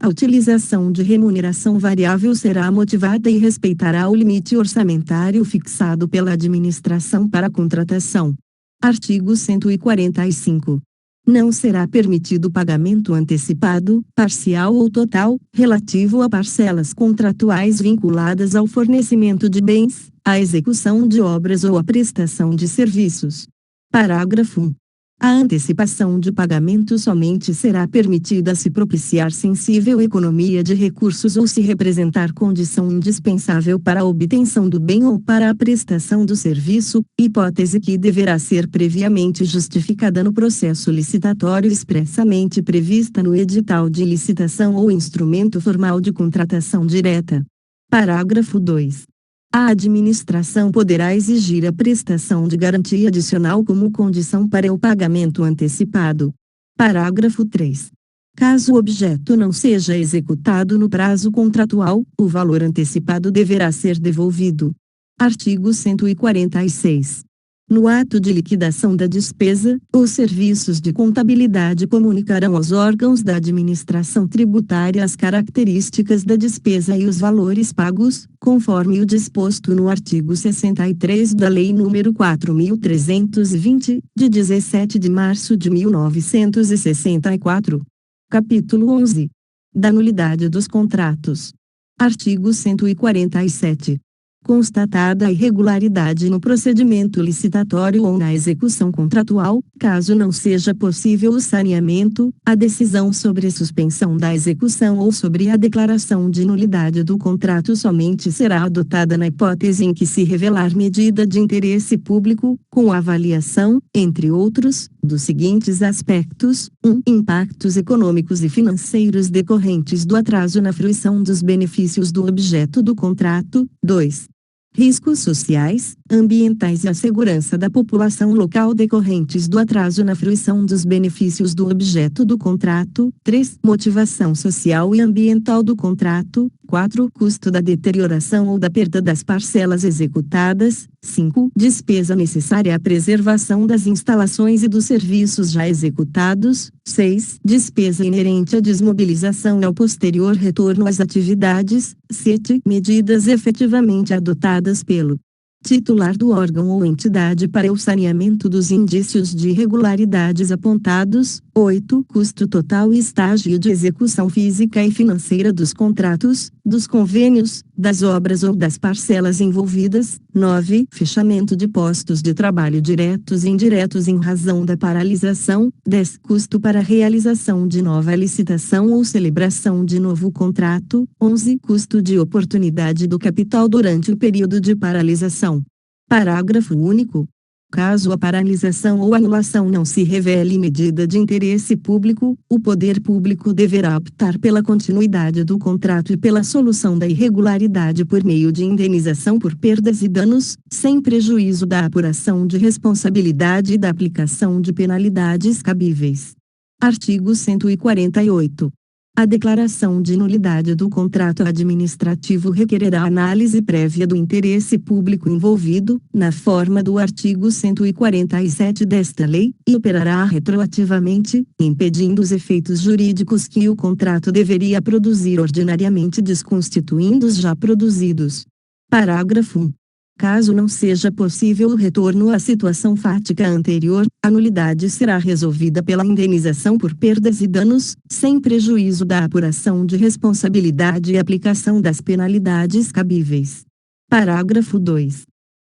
A utilização de remuneração variável será motivada e respeitará o limite orçamentário fixado pela administração para a contratação. Artigo 145. Não será permitido pagamento antecipado, parcial ou total, relativo a parcelas contratuais vinculadas ao fornecimento de bens, à execução de obras ou à prestação de serviços. Parágrafo 1. A antecipação de pagamento somente será permitida se propiciar sensível economia de recursos ou se representar condição indispensável para a obtenção do bem ou para a prestação do serviço, hipótese que deverá ser previamente justificada no processo licitatório expressamente prevista no edital de licitação ou instrumento formal de contratação direta. Parágrafo 2. A administração poderá exigir a prestação de garantia adicional como condição para o pagamento antecipado. Parágrafo 3. Caso o objeto não seja executado no prazo contratual, o valor antecipado deverá ser devolvido. Artigo 146. No ato de liquidação da despesa, os serviços de contabilidade comunicarão aos órgãos da administração tributária as características da despesa e os valores pagos, conforme o disposto no artigo 63 da Lei nº 4.320, de 17 de março de 1964. Capítulo 11. Da nulidade dos contratos. Artigo 147. Constatada a irregularidade no procedimento licitatório ou na execução contratual, caso não seja possível o saneamento, a decisão sobre suspensão da execução ou sobre a declaração de nulidade do contrato somente será adotada na hipótese em que se revelar medida de interesse público, com avaliação, entre outros, dos seguintes aspectos: 1. Impactos econômicos e financeiros decorrentes do atraso na fruição dos benefícios do objeto do contrato. 2. Riscos sociais, ambientais e a segurança da população local decorrentes do atraso na fruição dos benefícios do objeto do contrato. 3. Motivação social e ambiental do contrato. 4. Custo da deterioração ou da perda das parcelas executadas. 5. Despesa necessária à preservação das instalações e dos serviços já executados. 6. Despesa inerente à desmobilização e ao posterior retorno às atividades. 7. Medidas efetivamente adotadas pelo titular do órgão ou entidade para o saneamento dos indícios de irregularidades apontados. 8. Custo total e estágio de execução física e financeira dos contratos, dos convênios, das obras ou das parcelas envolvidas. 9. Fechamento de postos de trabalho diretos e indiretos em razão da paralisação. 10. Custo para a realização de nova licitação ou celebração de novo contrato. 11. Custo de oportunidade do capital durante o período de paralisação. Parágrafo único. Caso a paralisação ou anulação não se revele medida de interesse público, o poder público deverá optar pela continuidade do contrato e pela solução da irregularidade por meio de indenização por perdas e danos, sem prejuízo da apuração de responsabilidade e da aplicação de penalidades cabíveis. Artigo 148. A declaração de nulidade do contrato administrativo requererá análise prévia do interesse público envolvido, na forma do artigo 147 desta lei, e operará retroativamente, impedindo os efeitos jurídicos que o contrato deveria produzir ordinariamente desconstituindo os já produzidos. Parágrafo 1. Caso não seja possível o retorno à situação fática anterior, a nulidade será resolvida pela indenização por perdas e danos, sem prejuízo da apuração de responsabilidade e aplicação das penalidades cabíveis. Parágrafo 2.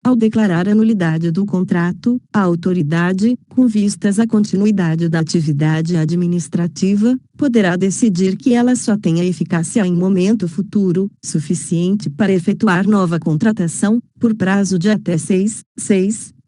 Ao declarar a nulidade do contrato, a autoridade, com vistas à continuidade da atividade administrativa, poderá decidir que ela só tenha eficácia em momento futuro, suficiente para efetuar nova contratação, por prazo de até 6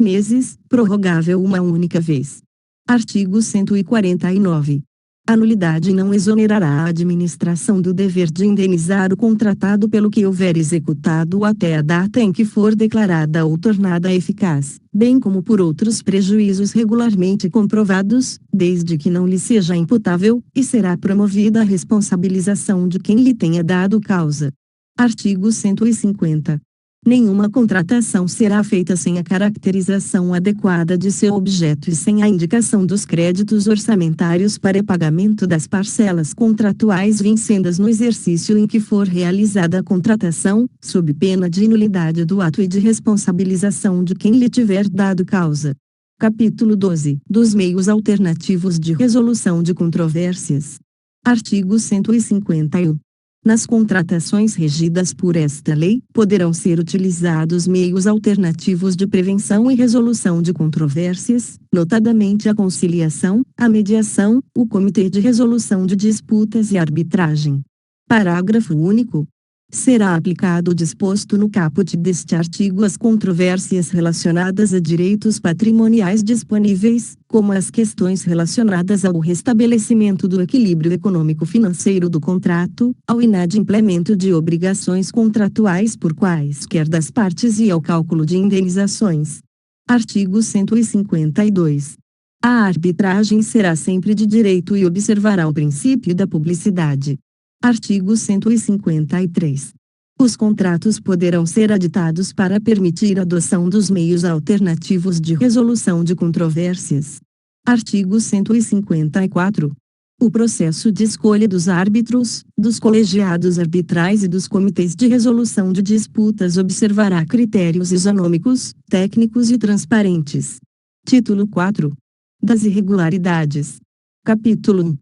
meses, prorrogável uma única vez. Artigo 149. A nulidade não exonerará a administração do dever de indenizar o contratado pelo que houver executado até a data em que for declarada ou tornada eficaz, bem como por outros prejuízos regularmente comprovados, desde que não lhe seja imputável, e será promovida a responsabilização de quem lhe tenha dado causa. Artigo 150. Nenhuma contratação será feita sem a caracterização adequada de seu objeto e sem a indicação dos créditos orçamentários para pagamento das parcelas contratuais vincendas no exercício em que for realizada a contratação, sob pena de nulidade do ato e de responsabilização de quem lhe tiver dado causa. Capítulo 12. Dos meios alternativos de resolução de controvérsias. Artigo 151. Nas contratações regidas por esta lei, poderão ser utilizados meios alternativos de prevenção e resolução de controvérsias, notadamente a conciliação, a mediação, o Comitê de Resolução de Disputas e Arbitragem. Parágrafo único. Será aplicado o disposto no caput deste artigo às controvérsias relacionadas a direitos patrimoniais disponíveis, como as questões relacionadas ao restabelecimento do equilíbrio econômico-financeiro do contrato, ao inadimplemento de obrigações contratuais por quaisquer das partes e ao cálculo de indenizações. Artigo 152. A arbitragem será sempre de direito e observará o princípio da publicidade. Artigo 153. Os contratos poderão ser aditados para permitir a adoção dos meios alternativos de resolução de controvérsias. Artigo 154. O processo de escolha dos árbitros, dos colegiados arbitrais e dos comitês de resolução de disputas observará critérios isonômicos, técnicos e transparentes. Título 4. Das irregularidades. Capítulo 1.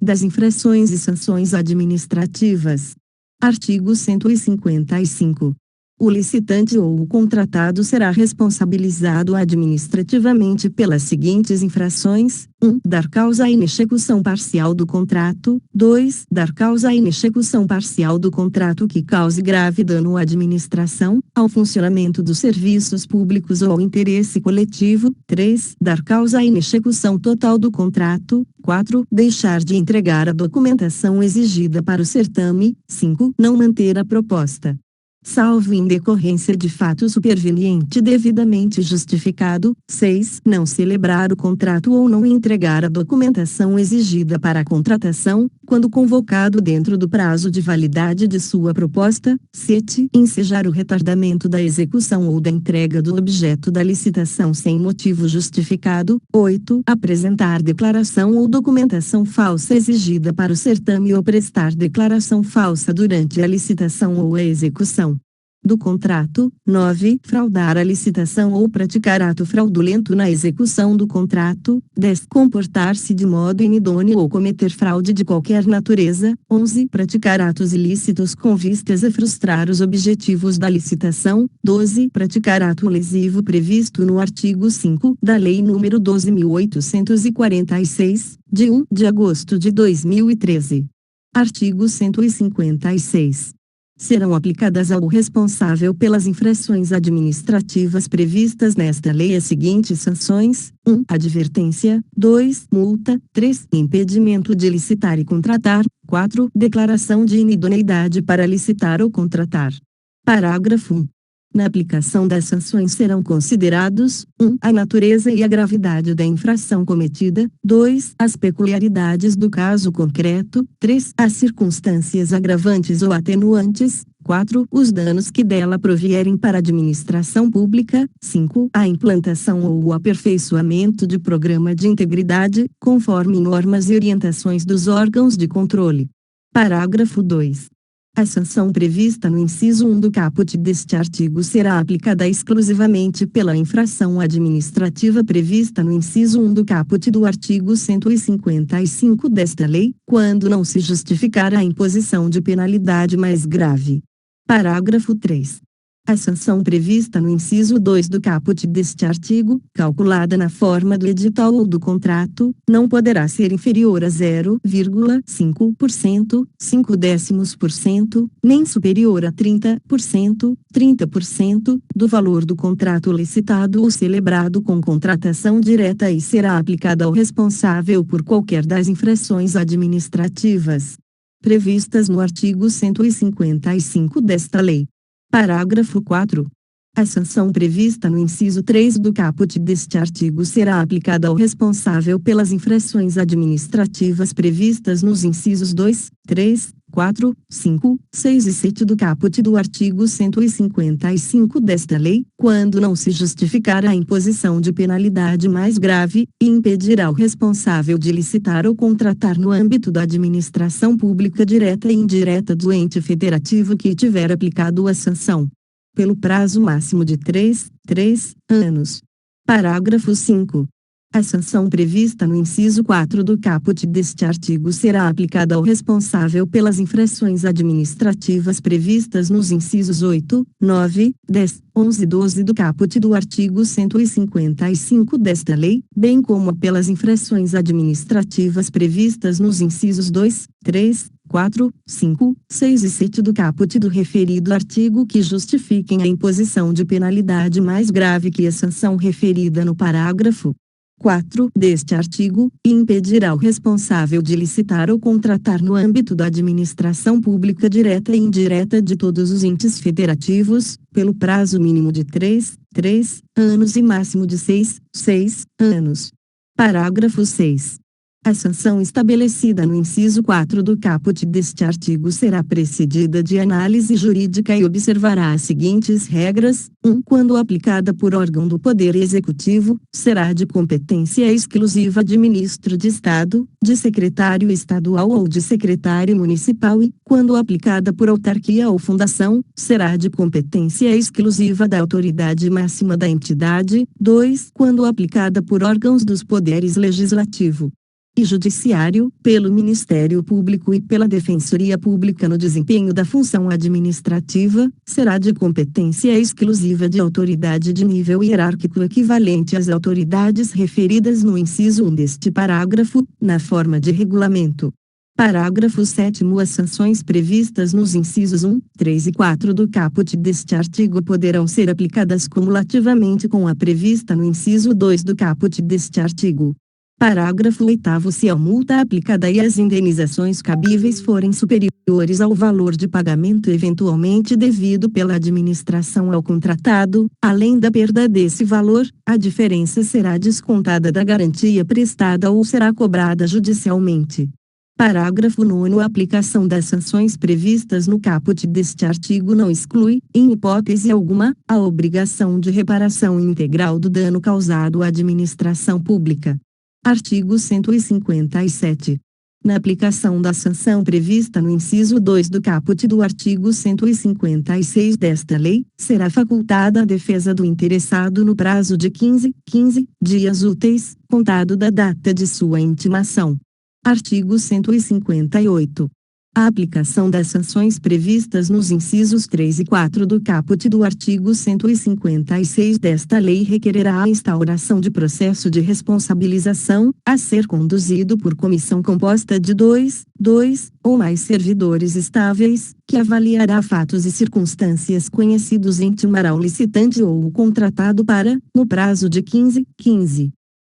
Das infrações e sanções administrativas. Artigo 155. O licitante ou o contratado será responsabilizado administrativamente pelas seguintes infrações: 1. Dar causa à inexecução parcial do contrato. 2. Dar causa à inexecução parcial do contrato que cause grave dano à administração, ao funcionamento dos serviços públicos ou ao interesse coletivo. 3. Dar causa à inexecução total do contrato. 4. Deixar de entregar a documentação exigida para o certame. 5. Não manter a proposta, salvo em decorrência de fato superveniente devidamente justificado. 6. Não celebrar o contrato ou não entregar a documentação exigida para a contratação, quando convocado dentro do prazo de validade de sua proposta. 7. Ensejar o retardamento da execução ou da entrega do objeto da licitação sem motivo justificado. 8. Apresentar declaração ou documentação falsa exigida para o certame ou prestar declaração falsa durante a licitação ou a execução do contrato. 9. Fraudar a licitação ou praticar ato fraudulento na execução do contrato. 10. Comportar-se de modo inidôneo ou cometer fraude de qualquer natureza. 11. Praticar atos ilícitos com vistas a frustrar os objetivos da licitação. 12. Praticar ato lesivo previsto no artigo 5 da Lei nº 12.846, de 1 de agosto de 2013. Artigo 156. Serão aplicadas ao responsável pelas infrações administrativas previstas nesta lei as seguintes sanções: 1. Advertência. 2. Multa. 3. Impedimento de licitar e contratar. 4. Declaração de inidoneidade para licitar ou contratar. Parágrafo 1. Na aplicação das sanções serão considerados: 1. A natureza e a gravidade da infração cometida. 2. As peculiaridades do caso concreto. 3. As circunstâncias agravantes ou atenuantes. 4. Os danos que dela provierem para a administração pública. 5. A implantação ou o aperfeiçoamento de programa de integridade, conforme normas e orientações dos órgãos de controle. Parágrafo 2. A sanção prevista no inciso 1 do caput deste artigo será aplicada exclusivamente pela infração administrativa prevista no inciso 1 do caput do artigo 155 desta lei, quando não se justificar a imposição de penalidade mais grave. Parágrafo 3. A sanção prevista no inciso 2 do caput deste artigo, calculada na forma do edital ou do contrato, não poderá ser inferior a 0,5%, 0,5%, nem superior a 30%, do valor do contrato licitado ou celebrado com contratação direta e será aplicada ao responsável por qualquer das infrações administrativas previstas no artigo 155 desta lei. Parágrafo 4. A sanção prevista no inciso 3 do caput deste artigo será aplicada ao responsável pelas infrações administrativas previstas nos incisos 2, 3, 4, 5, 6 e 7 do caput do artigo 155 desta lei, quando não se justificar a imposição de penalidade mais grave, e impedirá o responsável de licitar ou contratar no âmbito da administração pública direta e indireta do ente federativo que tiver aplicado a sanção, pelo prazo máximo de 3 anos. Parágrafo 5. A sanção prevista no inciso 4 do caput deste artigo será aplicada ao responsável pelas infrações administrativas previstas nos incisos 8, 9, 10, 11 e 12 do caput do artigo 155 desta lei, bem como pelas infrações administrativas previstas nos incisos 2, 3, 4, 5, 6 e 7 do caput do referido artigo que justifiquem a imposição de penalidade mais grave que a sanção referida no parágrafo 4 deste artigo, e impedirá o responsável de licitar ou contratar no âmbito da administração pública direta e indireta de todos os entes federativos, pelo prazo mínimo de 3 anos e máximo de 6 anos. Parágrafo 6. A sanção estabelecida no inciso 4 do caput deste artigo será precedida de análise jurídica e observará as seguintes regras: 1. Quando aplicada por órgão do Poder Executivo, será de competência exclusiva de ministro de Estado, de secretário estadual ou de secretário municipal e, quando aplicada por autarquia ou fundação, será de competência exclusiva da autoridade máxima da entidade. 2. Quando aplicada por órgãos dos poderes legislativo e judiciário, pelo Ministério Público e pela Defensoria Pública no desempenho da função administrativa, será de competência exclusiva de autoridade de nível hierárquico equivalente às autoridades referidas no inciso 1 deste parágrafo, na forma de regulamento. Parágrafo 7º. As sanções previstas nos incisos 1, 3 e 4 do caput deste artigo poderão ser aplicadas cumulativamente com a prevista no inciso 2 do caput deste artigo. Parágrafo 8º. Se a multa aplicada e as indenizações cabíveis forem superiores ao valor de pagamento eventualmente devido pela administração ao contratado, além da perda desse valor, a diferença será descontada da garantia prestada ou será cobrada judicialmente. Parágrafo 9º. A aplicação das sanções previstas no caput deste artigo não exclui, em hipótese alguma, a obrigação de reparação integral do dano causado à administração pública. Artigo 157. Na aplicação da sanção prevista no inciso 2 do caput do artigo 156 desta lei, será facultada a defesa do interessado no prazo de 15 dias úteis, contado da data de sua intimação. Artigo 158. A aplicação das sanções previstas nos incisos 3 e 4 do caput do artigo 156 desta lei requererá a instauração de processo de responsabilização, a ser conduzido por comissão composta de dois ou mais servidores estáveis, que avaliará fatos e circunstâncias conhecidos e intimará o licitante ou o contratado para, no prazo de 15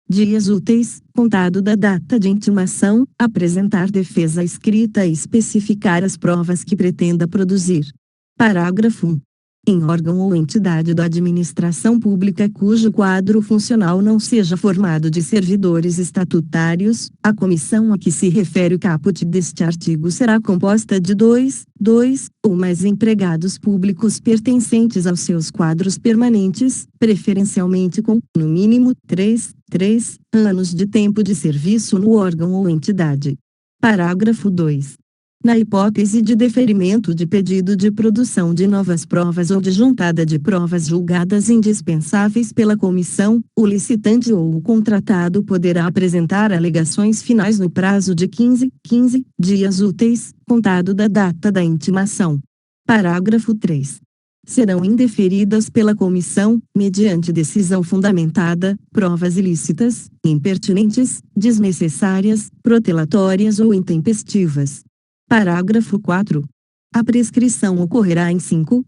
dias úteis, contado da data de intimação, apresentar defesa escrita e especificar as provas que pretenda produzir. Parágrafo 1. Em órgão ou entidade da administração pública cujo quadro funcional não seja formado de servidores estatutários, a comissão a que se refere o caput deste artigo será composta de dois ou mais empregados públicos pertencentes aos seus quadros permanentes, preferencialmente com, no mínimo, 3 anos de tempo de serviço no órgão ou entidade. Parágrafo 2. Na hipótese de deferimento de pedido de produção de novas provas ou de juntada de provas julgadas indispensáveis pela comissão, o licitante ou o contratado poderá apresentar alegações finais no prazo de 15 dias úteis, contado da data da intimação. Parágrafo 3. Serão indeferidas pela comissão, mediante decisão fundamentada, provas ilícitas, impertinentes, desnecessárias, protelatórias ou intempestivas. Parágrafo 4. A prescrição ocorrerá em 5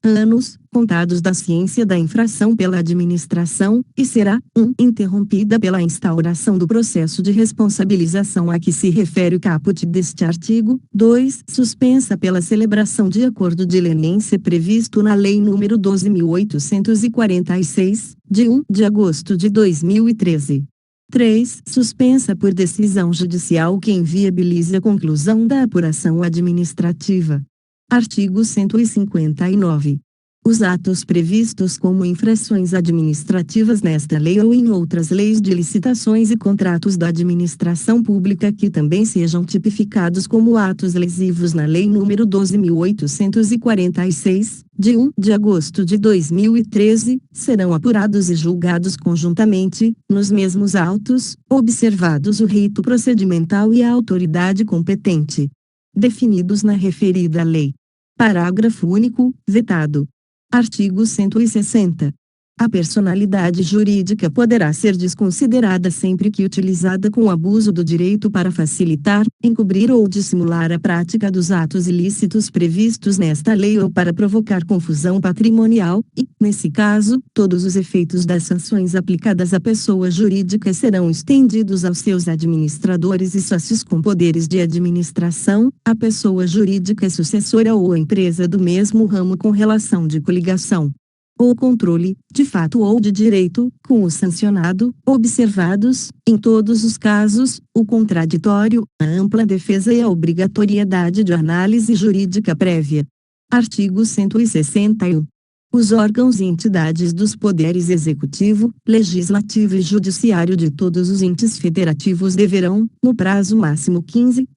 anos, contados da ciência da infração pela administração, e será, 1. Interrompida pela instauração do processo de responsabilização a que se refere o caput deste artigo, 2. Suspensa pela celebração de acordo de leniência previsto na Lei nº 12.846, de 1 de agosto de 2013. 3. Suspensa por decisão judicial que inviabilize a conclusão da apuração administrativa. Artigo 159. Os atos previstos como infrações administrativas nesta lei ou em outras leis de licitações e contratos da administração pública que também sejam tipificados como atos lesivos na Lei nº 12.846, de 1 de agosto de 2013, serão apurados e julgados conjuntamente, nos mesmos autos, observados o rito procedimental e a autoridade competente, definidos na referida lei. Parágrafo único, vetado. Artigo 160. A personalidade jurídica poderá ser desconsiderada sempre que utilizada com abuso do direito para facilitar, encobrir ou dissimular a prática dos atos ilícitos previstos nesta lei ou para provocar confusão patrimonial, e, nesse caso, todos os efeitos das sanções aplicadas à pessoa jurídica serão estendidos aos seus administradores e sócios com poderes de administração, a pessoa jurídica sucessora ou a empresa do mesmo ramo com relação de coligação ou controle, de fato ou de direito, com o sancionado, observados, em todos os casos, o contraditório, a ampla defesa e a obrigatoriedade de análise jurídica prévia. Artigo 161. Os órgãos e entidades dos poderes executivo, legislativo e judiciário de todos os entes federativos deverão, no prazo máximo 15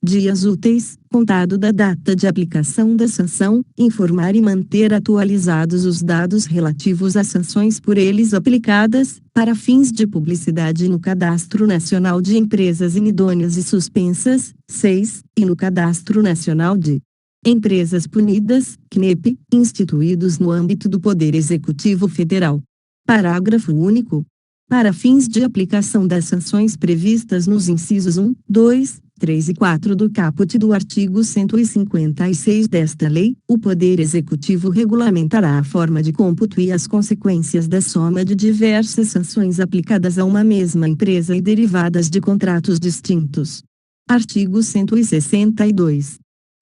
dias úteis, contado da data de aplicação da sanção, informar e manter atualizados os dados relativos às sanções por eles aplicadas, para fins de publicidade no Cadastro Nacional de Empresas Inidôneas e Suspensas, 6, e no Cadastro Nacional de Empresas Punidas, CNEP, instituídos no âmbito do Poder Executivo Federal. Parágrafo único. Para fins de aplicação das sanções previstas nos incisos 1, 2, 3 e 4 do caput do artigo 156 desta lei, o Poder Executivo regulamentará a forma de cômputo e as consequências da soma de diversas sanções aplicadas a uma mesma empresa e derivadas de contratos distintos. Artigo 162.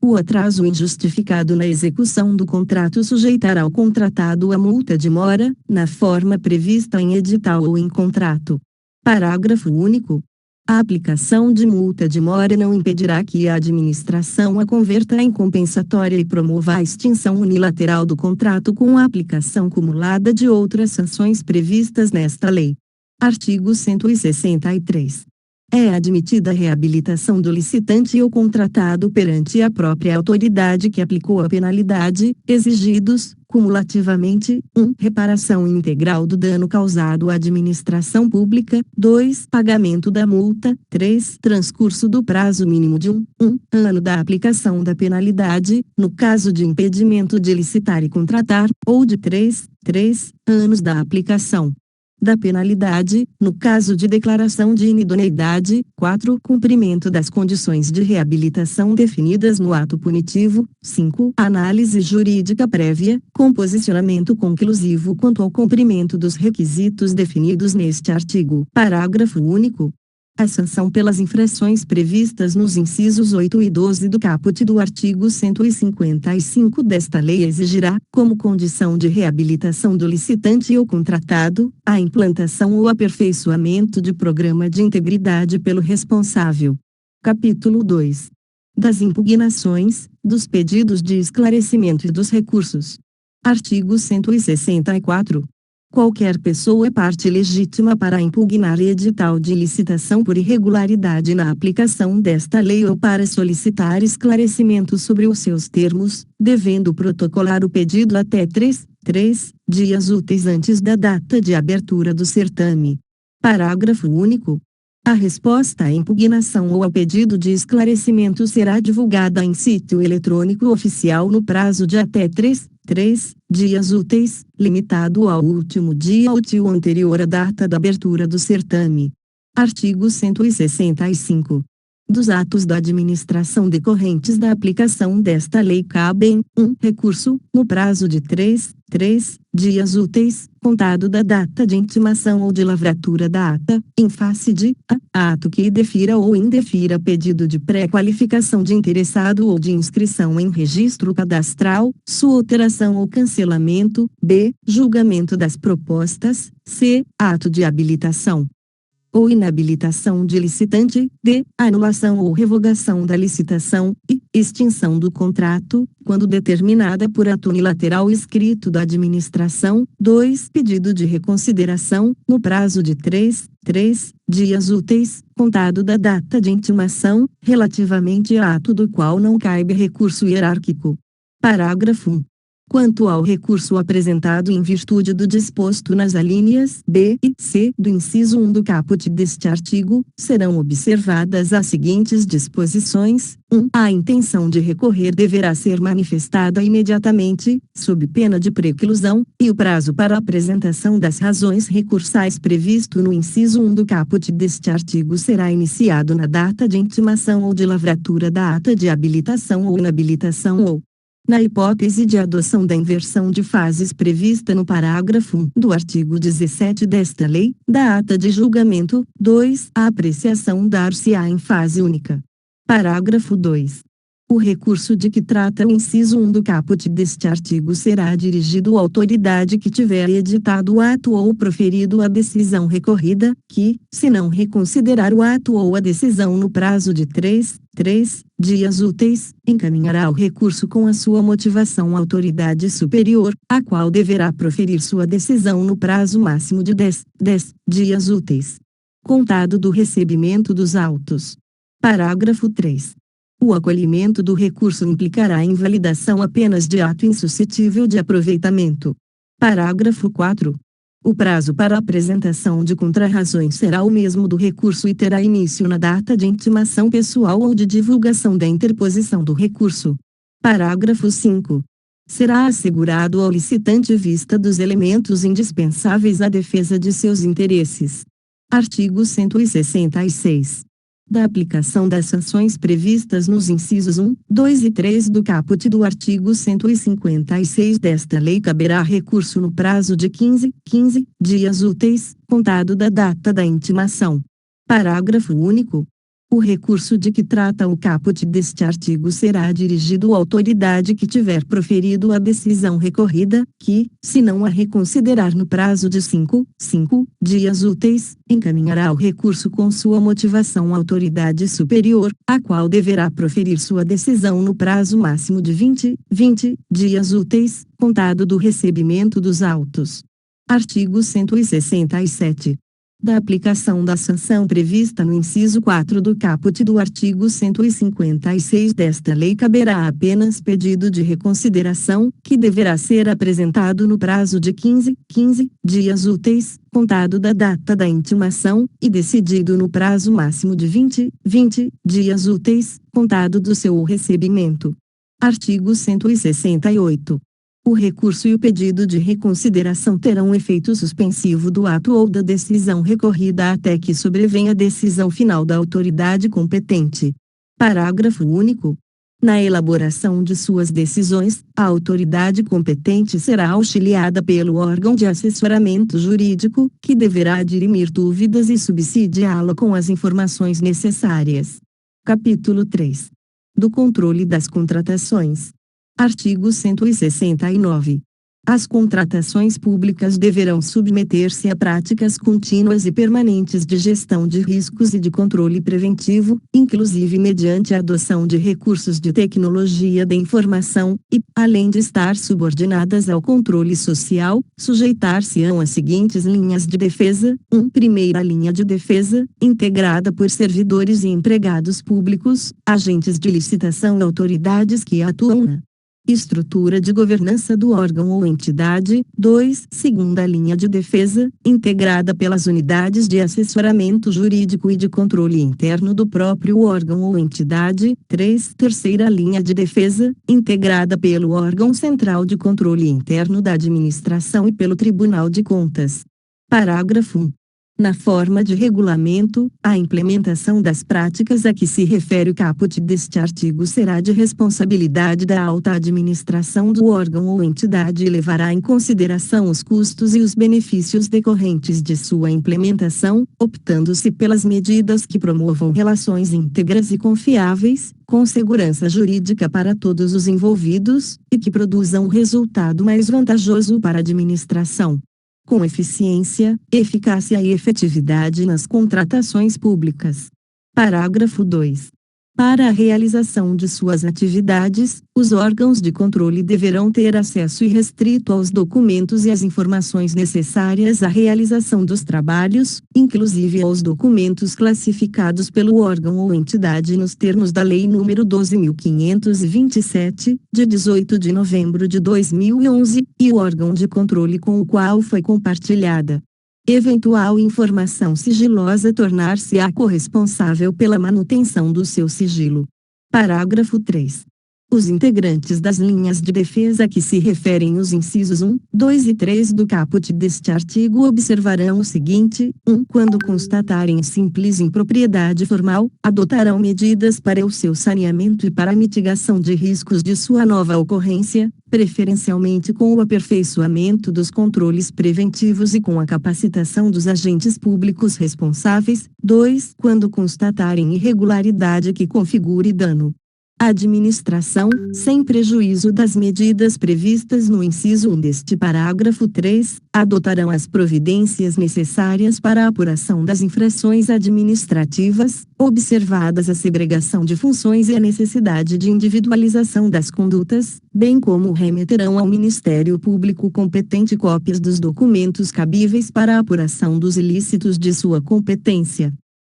O atraso injustificado na execução do contrato sujeitará o contratado a multa de mora, na forma prevista em edital ou em contrato. Parágrafo único. A aplicação de multa de mora não impedirá que a administração a converta em compensatória e promova a extinção unilateral do contrato com a aplicação cumulada de outras sanções previstas nesta lei. Artigo 163. É admitida a reabilitação do licitante ou contratado perante a própria autoridade que aplicou a penalidade, exigidos, cumulativamente, 1. Reparação integral do dano causado à administração pública, 2. Pagamento da multa, 3. Transcurso do prazo mínimo de 1 ano da aplicação da penalidade, no caso de impedimento de licitar e contratar, ou de 3 anos da aplicação da penalidade, no caso de declaração de inidoneidade, 4. Cumprimento das condições de reabilitação definidas no ato punitivo, 5. Análise jurídica prévia, com posicionamento conclusivo quanto ao cumprimento dos requisitos definidos neste artigo. Parágrafo único. A sanção pelas infrações previstas nos incisos 8 e 12 do caput do artigo 155 desta lei exigirá, como condição de reabilitação do licitante ou contratado, a implantação ou aperfeiçoamento de programa de integridade pelo responsável. Capítulo 2. Das impugnações, dos pedidos de esclarecimento e dos recursos. Artigo 164. Qualquer pessoa é parte legítima para impugnar edital de licitação por irregularidade na aplicação desta lei ou para solicitar esclarecimentos sobre os seus termos, devendo protocolar o pedido até 3 dias úteis antes da data de abertura do certame. Parágrafo único. A resposta à impugnação ou ao pedido de esclarecimento será divulgada em sítio eletrônico oficial no prazo de até 3 dias úteis, limitado ao último dia útil anterior à data da abertura do certame. Artigo 165. Dos atos da administração decorrentes da aplicação desta lei cabem: 1. Recurso, no prazo de 3 dias úteis, contado da data de intimação ou de lavratura da ata, em face de a. Ato que defira ou indefira pedido de pré-qualificação de interessado ou de inscrição em registro cadastral, sua alteração ou cancelamento. B. Julgamento das propostas. C. Ato de habilitação ou inabilitação de licitante. D. Anulação ou revogação da licitação. E. Extinção do contrato, quando determinada por ato unilateral escrito da administração. 2. Pedido de reconsideração, no prazo de 3 dias úteis, contado da data de intimação, relativamente a ato do qual não caibe recurso hierárquico. Parágrafo 1. Quanto ao recurso apresentado em virtude do disposto nas alíneas B e C do inciso 1 do caput deste artigo, serão observadas as seguintes disposições: 1. A intenção de recorrer deverá ser manifestada imediatamente, sob pena de preclusão, e o prazo para a apresentação das razões recursais previsto no inciso 1 do caput deste artigo será iniciado na data de intimação ou de lavratura da ata de habilitação ou inabilitação ou, na hipótese de adoção da inversão de fases prevista no parágrafo 1 do artigo 17 desta lei, da ata de julgamento. 2. A apreciação dar-se-á em fase única. Parágrafo 2. O recurso de que trata o inciso 1 do caput deste artigo será dirigido à autoridade que tiver editado o ato ou proferido a decisão recorrida, que, se não reconsiderar o ato ou a decisão no prazo de 3 dias úteis, encaminhará o recurso com a sua motivação à autoridade superior, a qual deverá proferir sua decisão no prazo máximo de 10 dias úteis, contado do recebimento dos autos. Parágrafo 3. O acolhimento do recurso implicará a invalidação apenas de ato insuscetível de aproveitamento. Parágrafo 4. O prazo para a apresentação de contrarrazões será o mesmo do recurso e terá início na data de intimação pessoal ou de divulgação da interposição do recurso. Parágrafo 5. Será assegurado ao licitante vista dos elementos indispensáveis à defesa de seus interesses. Artigo 166. Da aplicação das sanções previstas nos incisos 1, 2 e 3 do caput do artigo 156 desta lei caberá recurso no prazo de 15 dias úteis, contado da data da intimação. Parágrafo único. O recurso de que trata o caput deste artigo será dirigido à autoridade que tiver proferido a decisão recorrida, que, se não a reconsiderar no prazo de 5 dias úteis, encaminhará o recurso com sua motivação à autoridade superior, a qual deverá proferir sua decisão no prazo máximo de 20 dias úteis, contado do recebimento dos autos. Artigo 167. Da aplicação da sanção prevista no inciso 4 do caput do artigo 156 desta lei caberá apenas pedido de reconsideração, que deverá ser apresentado no prazo de 15 dias úteis, contado da data da intimação, e decidido no prazo máximo de 20 dias úteis, contado do seu recebimento. Artigo 168. O recurso e o pedido de reconsideração terão efeito suspensivo do ato ou da decisão recorrida até que sobrevenha a decisão final da autoridade competente. Parágrafo único. Na elaboração de suas decisões, a autoridade competente será auxiliada pelo órgão de assessoramento jurídico, que deverá dirimir dúvidas e subsidiá-la com as informações necessárias. Capítulo 3. Do controle das contratações. Artigo 169. As contratações públicas deverão submeter-se a práticas contínuas e permanentes de gestão de riscos e de controle preventivo, inclusive mediante a adoção de recursos de tecnologia da informação, e, além de estar subordinadas ao controle social, sujeitar-se-ão às seguintes linhas de defesa: 1. Primeira linha de defesa, integrada por servidores e empregados públicos, agentes de licitação e autoridades que atuam na estrutura de governança do órgão ou entidade. 2. Segunda linha de defesa, integrada pelas unidades de assessoramento jurídico e de controle interno do próprio órgão ou entidade. 3. Terceira linha de defesa, integrada pelo órgão central de controle interno da administração e pelo Tribunal de Contas. Parágrafo 1. Na forma de regulamento, a implementação das práticas a que se refere o caput deste artigo será de responsabilidade da alta administração do órgão ou entidade e levará em consideração os custos e os benefícios decorrentes de sua implementação, optando-se pelas medidas que promovam relações íntegras e confiáveis, com segurança jurídica para todos os envolvidos, e que produzam um resultado mais vantajoso para a administração. Com eficiência, eficácia e efetividade nas contratações públicas. Parágrafo 2. Para a realização de suas atividades, os órgãos de controle deverão ter acesso irrestrito aos documentos e às informações necessárias à realização dos trabalhos, inclusive aos documentos classificados pelo órgão ou entidade nos termos da Lei nº 12.527, de 18 de novembro de 2011, e o órgão de controle com o qual foi compartilhada. Eventual informação sigilosa tornar-se-á corresponsável pela manutenção do seu sigilo. Parágrafo 3. Os integrantes das linhas de defesa a que se referem os incisos 1, 2 e 3 do caput deste artigo observarão o seguinte: 1. Quando constatarem simples impropriedade formal, adotarão medidas para o seu saneamento e para a mitigação de riscos de sua nova ocorrência, preferencialmente com o aperfeiçoamento dos controles preventivos e com a capacitação dos agentes públicos responsáveis. 2. Quando constatarem irregularidade que configure dano à administração, sem prejuízo das medidas previstas no inciso 1 deste parágrafo 3, adotarão as providências necessárias para a apuração das infrações administrativas, observadas a segregação de funções e a necessidade de individualização das condutas, bem como remeterão ao Ministério Público competente cópias dos documentos cabíveis para a apuração dos ilícitos de sua competência.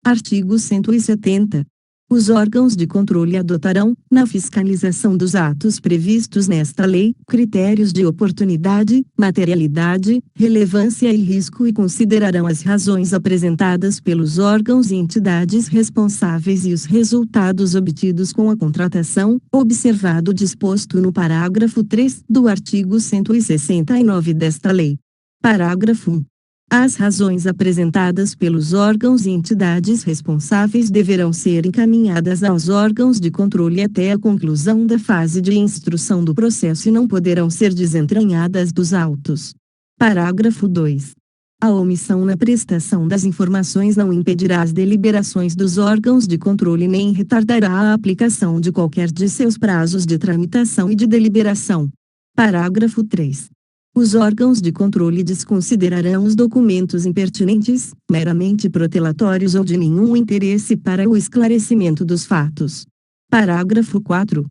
Artigo 170. Os órgãos de controle adotarão, na fiscalização dos atos previstos nesta lei, critérios de oportunidade, materialidade, relevância e risco e considerarão as razões apresentadas pelos órgãos e entidades responsáveis e os resultados obtidos com a contratação, observado o disposto no parágrafo 3 do artigo 169 desta lei. Parágrafo 1. As razões apresentadas pelos órgãos e entidades responsáveis deverão ser encaminhadas aos órgãos de controle até a conclusão da fase de instrução do processo e não poderão ser desentranhadas dos autos. Parágrafo 2. A omissão na prestação das informações não impedirá as deliberações dos órgãos de controle nem retardará a aplicação de qualquer de seus prazos de tramitação e de deliberação. Parágrafo 3. Os órgãos de controle desconsiderarão os documentos impertinentes, meramente protelatórios ou de nenhum interesse para o esclarecimento dos fatos. Parágrafo 4.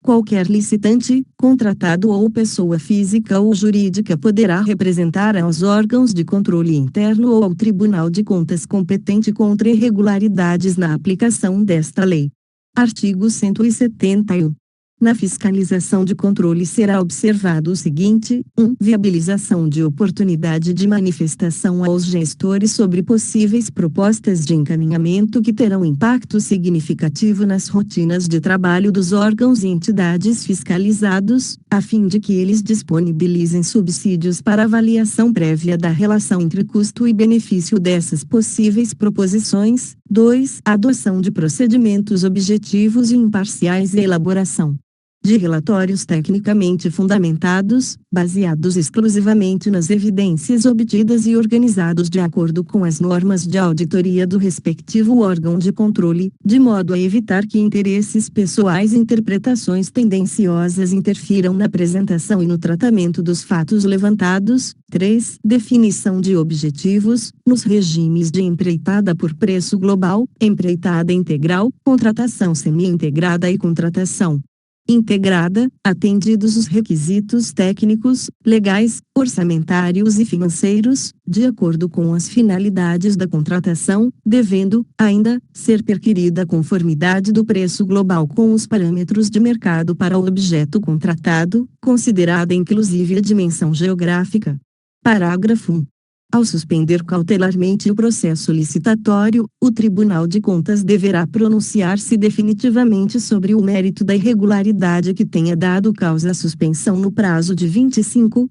Qualquer licitante, contratado ou pessoa física ou jurídica poderá representar aos órgãos de controle interno ou ao Tribunal de Contas competente contra irregularidades na aplicação desta lei. Artigo 171. Na fiscalização de controle será observado o seguinte: 1. Viabilização de oportunidade de manifestação aos gestores sobre possíveis propostas de encaminhamento que terão impacto significativo nas rotinas de trabalho dos órgãos e entidades fiscalizados, a fim de que eles disponibilizem subsídios para avaliação prévia da relação entre custo e benefício dessas possíveis proposições. 2. Adoção de procedimentos objetivos e imparciais e elaboração de relatórios tecnicamente fundamentados, baseados exclusivamente nas evidências obtidas e organizados de acordo com as normas de auditoria do respectivo órgão de controle, de modo a evitar que interesses pessoais e interpretações tendenciosas interfiram na apresentação e no tratamento dos fatos levantados. 3. Definição de objetivos, nos regimes de empreitada por preço global, empreitada integral, contratação semi-integrada e contratação integrada, atendidos os requisitos técnicos, legais, orçamentários e financeiros, de acordo com as finalidades da contratação, devendo, ainda, ser perquirida a conformidade do preço global com os parâmetros de mercado para o objeto contratado, considerada inclusive a dimensão geográfica. Parágrafo 1. Ao suspender cautelarmente o processo licitatório, o Tribunal de Contas deverá pronunciar-se definitivamente sobre o mérito da irregularidade que tenha dado causa à suspensão no prazo de 25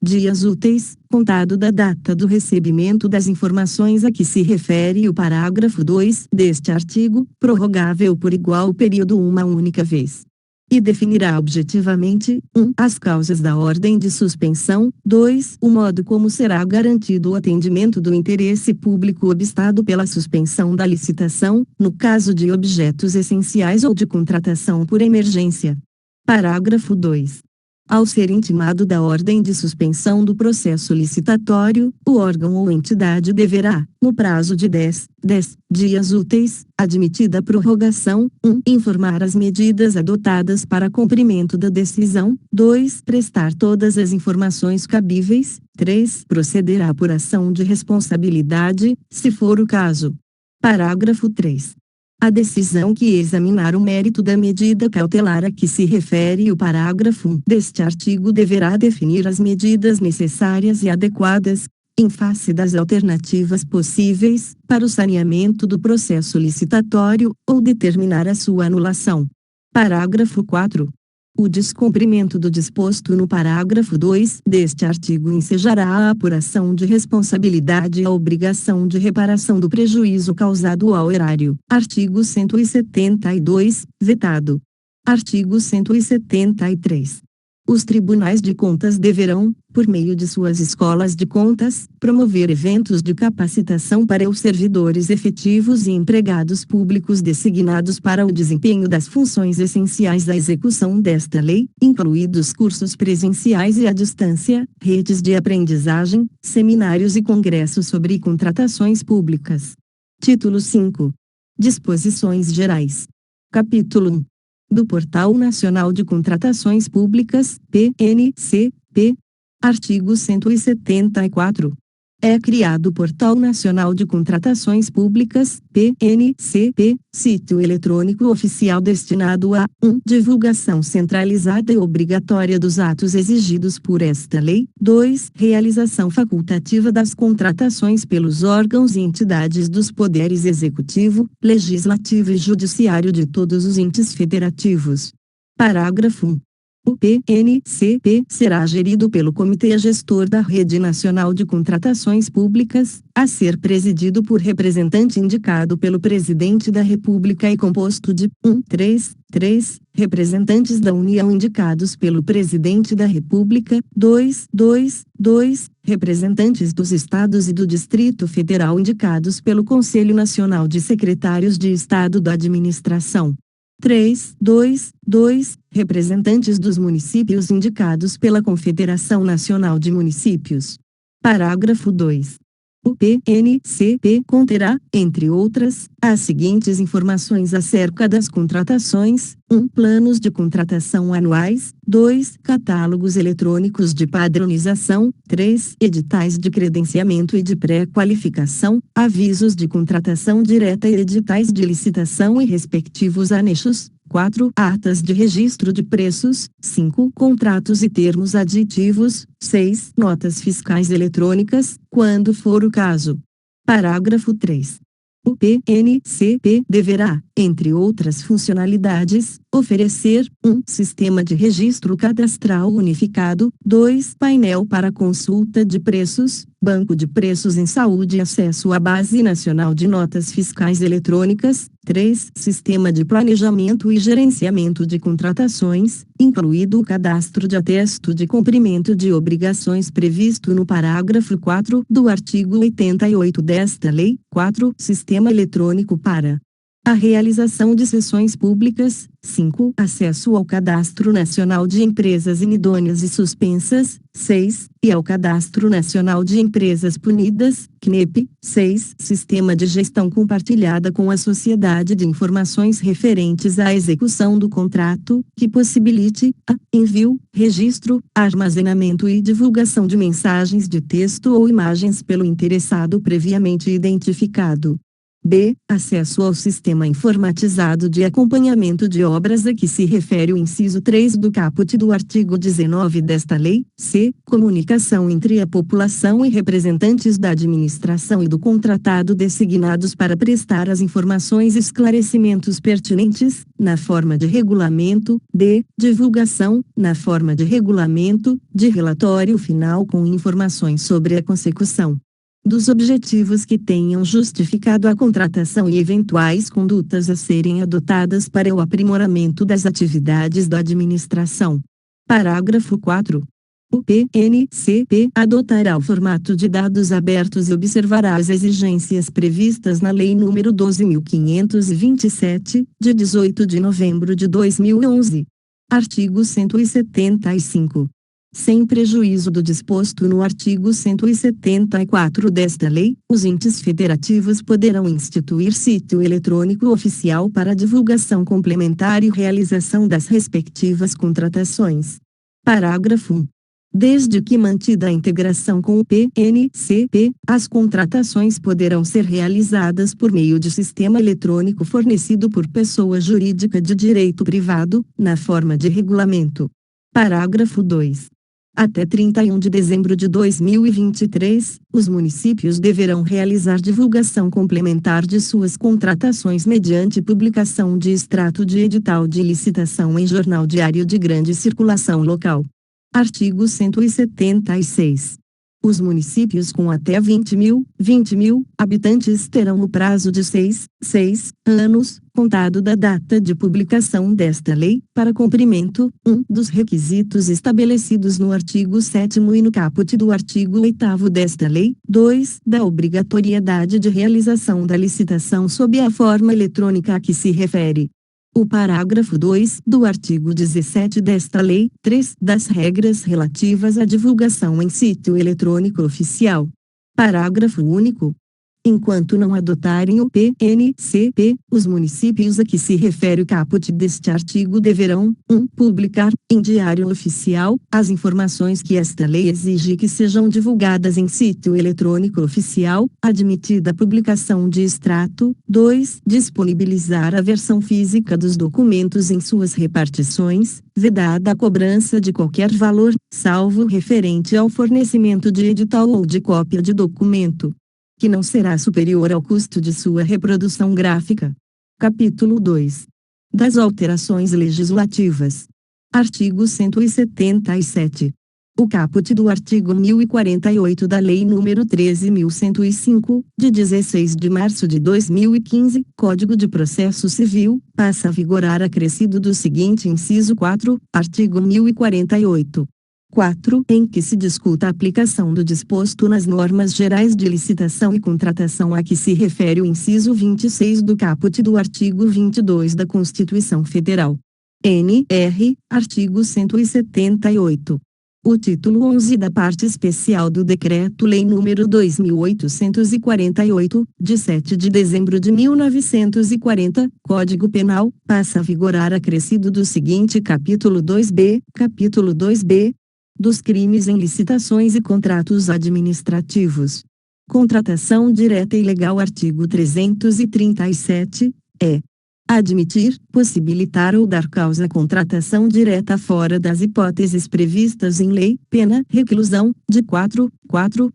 dias úteis, contado da data do recebimento das informações a que se refere o parágrafo 2 deste artigo, prorrogável por igual período uma única vez. E definirá objetivamente, 1. As causas da ordem de suspensão, 2. O modo como será garantido o atendimento do interesse público obstado pela suspensão da licitação, no caso de objetos essenciais ou de contratação por emergência. Parágrafo 2. Ao ser intimado da ordem de suspensão do processo licitatório, o órgão ou entidade deverá, no prazo de 10 dias úteis, admitida a prorrogação, 1. Informar as medidas adotadas para cumprimento da decisão, 2. Prestar todas as informações cabíveis, 3. Proceder à apuração de responsabilidade, se for o caso. Parágrafo 3. A decisão que examinar o mérito da medida cautelar a que se refere o parágrafo 1 deste artigo deverá definir as medidas necessárias e adequadas, em face das alternativas possíveis, para o saneamento do processo licitatório, ou determinar a sua anulação. Parágrafo 4. O descumprimento do disposto no parágrafo 2 deste artigo ensejará a apuração de responsabilidade e a obrigação de reparação do prejuízo causado ao erário. Artigo 172, vetado. Artigo 173. Os tribunais de contas deverão, por meio de suas escolas de contas, promover eventos de capacitação para os servidores efetivos e empregados públicos designados para o desempenho das funções essenciais da execução desta lei, incluídos cursos presenciais e à distância, redes de aprendizagem, seminários e congressos sobre contratações públicas. Título 5. Disposições gerais. Capítulo 1. Do Portal Nacional de Contratações Públicas, PNCP. Artigo 174. É criado o Portal Nacional de Contratações Públicas, PNCP, sítio eletrônico oficial destinado a 1. Divulgação centralizada e obrigatória dos atos exigidos por esta lei, 2. Realização facultativa das contratações pelos órgãos e entidades dos poderes executivo, legislativo e judiciário de todos os entes federativos. Parágrafo 1. O PNCP será gerido pelo Comitê Gestor da Rede Nacional de Contratações Públicas, a ser presidido por representante indicado pelo Presidente da República e composto de 3 representantes da União indicados pelo Presidente da República, 2 representantes dos Estados e do Distrito Federal indicados pelo Conselho Nacional de Secretários de Estado da Administração. 3 representantes dos municípios indicados pela Confederação Nacional de Municípios. Parágrafo 2. O PNCP conterá, entre outras, as seguintes informações acerca das contratações: 1. Planos de contratação anuais, 2. Catálogos eletrônicos de padronização, 3. Editais de credenciamento e de pré-qualificação, avisos de contratação direta e editais de licitação e respectivos anexos. 4. Atas de registro de preços. 5. Contratos e termos aditivos. 6. Notas fiscais eletrônicas, quando for o caso. Parágrafo 3. O PNCP deverá, entre outras funcionalidades, oferecer 1. Sistema de registro cadastral unificado, 2. Painel para consulta de preços, Banco de Preços em Saúde e acesso à Base Nacional de Notas Fiscais Eletrônicas. 3. Sistema de Planejamento e Gerenciamento de Contratações, incluído o cadastro de atesto de cumprimento de obrigações previsto no parágrafo 4 do artigo 88 desta lei. 4. Sistema eletrônico para a realização de sessões públicas. 5. Acesso ao Cadastro Nacional de Empresas Inidôneas e Suspensas. 6. E ao Cadastro Nacional de Empresas Punidas, CNEP. 6. Sistema de gestão compartilhada com a Sociedade de Informações referentes à execução do contrato, que possibilite a envio, registro, armazenamento e divulgação de mensagens de texto ou imagens pelo interessado previamente identificado. B. Acesso ao sistema informatizado de acompanhamento de obras a que se refere o inciso 3 do caput do artigo 19 desta lei. C. Comunicação entre a população e representantes da administração e do contratado designados para prestar as informações e esclarecimentos pertinentes, na forma de regulamento. D. Divulgação, na forma de regulamento, de relatório final com informações sobre a consecução dos objetivos que tenham justificado a contratação e eventuais condutas a serem adotadas para o aprimoramento das atividades da administração. Parágrafo 4. O PNCP adotará o formato de dados abertos e observará as exigências previstas na Lei nº 12.527, de 18 de novembro de 2011. Artigo 175. Sem prejuízo do disposto no artigo 174 desta lei, os entes federativos poderão instituir sítio eletrônico oficial para divulgação complementar e realização das respectivas contratações. Parágrafo 1. Desde que mantida a integração com o PNCP, as contratações poderão ser realizadas por meio de sistema eletrônico fornecido por pessoa jurídica de direito privado, na forma de regulamento. Parágrafo 2. Até 31 de dezembro de 2023, os municípios deverão realizar divulgação complementar de suas contratações mediante publicação de extrato de edital de licitação em jornal diário de grande circulação local. Artigo 176. Os municípios com até 20 mil habitantes terão o prazo de 6 anos, contado da data de publicação desta lei, para cumprimento, 1. Dos requisitos estabelecidos no artigo 7º e no caput do artigo 8º desta lei, 2. Da obrigatoriedade de realização da licitação sob a forma eletrônica a que se refere o parágrafo 2 do artigo 17 desta lei. 3. Das regras relativas à divulgação em sítio eletrônico oficial. Parágrafo único. Enquanto não adotarem o PNCP, os municípios a que se refere o caput deste artigo deverão, 1. Publicar, em diário oficial, as informações que esta lei exige que sejam divulgadas em sítio eletrônico oficial, admitida a publicação de extrato. 2. Disponibilizar a versão física dos documentos em suas repartições, vedada a cobrança de qualquer valor, salvo referente ao fornecimento de edital ou de cópia de documento, que não será superior ao custo de sua reprodução gráfica. Capítulo 2. Das alterações legislativas. Artigo 177. O caput do artigo 1048 da Lei nº 13.105, de 16 de março de 2015, Código de Processo Civil, passa a vigorar acrescido do seguinte inciso 4, artigo 1048. 4. Em que se discuta a aplicação do disposto nas normas gerais de licitação e contratação a que se refere o inciso 26 do caput do artigo 22 da Constituição Federal. N.R. Artigo 178. O título 11 da parte especial do Decreto-Lei nº 2.848, de 7 de dezembro de 1940, Código Penal, passa a vigorar acrescido do seguinte capítulo 2b, capítulo 2b, dos crimes em licitações e contratos administrativos. Contratação direta e legal. Artigo 337, admitir, possibilitar ou dar causa à contratação direta fora das hipóteses previstas em lei, pena, reclusão, de 4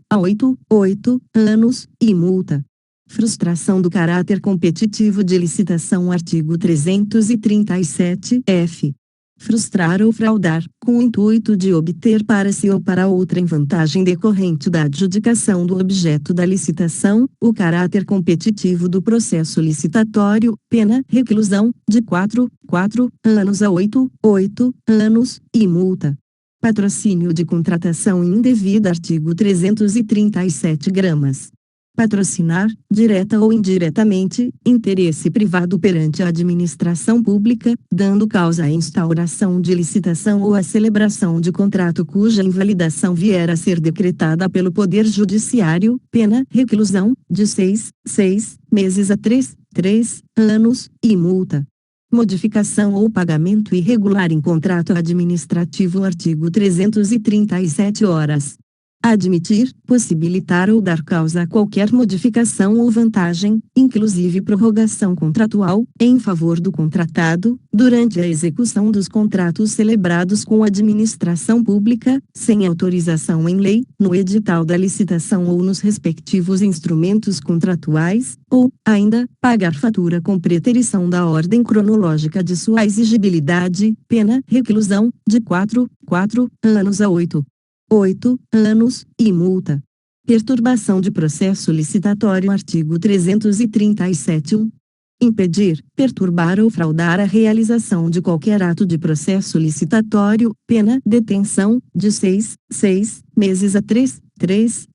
a 8 anos, e multa. Frustração do caráter competitivo de licitação. Artigo 337, f. frustrar ou fraudar, com o intuito de obter para si ou para outrem vantagem decorrente da adjudicação do objeto da licitação, o caráter competitivo do processo licitatório, pena reclusão, de 4 anos a 8 anos, e multa. Patrocínio de contratação indevida. Artigo 337 gramas. Patrocinar, direta ou indiretamente, interesse privado perante a administração pública, dando causa à instauração de licitação ou à celebração de contrato cuja invalidação vier a ser decretada pelo Poder Judiciário, pena reclusão, de 6 meses a 3 anos, e multa. Modificação ou pagamento irregular em contrato administrativo. Artigo 337 horas. Admitir, possibilitar ou dar causa a qualquer modificação ou vantagem, inclusive prorrogação contratual, em favor do contratado, durante a execução dos contratos celebrados com a administração pública, sem autorização em lei, no edital da licitação ou nos respectivos instrumentos contratuais, ou, ainda, pagar fatura com preterição da ordem cronológica de sua exigibilidade, pena reclusão, de 4 anos a 8 anos, e multa. Perturbação de processo licitatório. Artigo 337-1. Impedir, perturbar ou fraudar a realização de qualquer ato de processo licitatório, pena detenção, de 6 meses a 3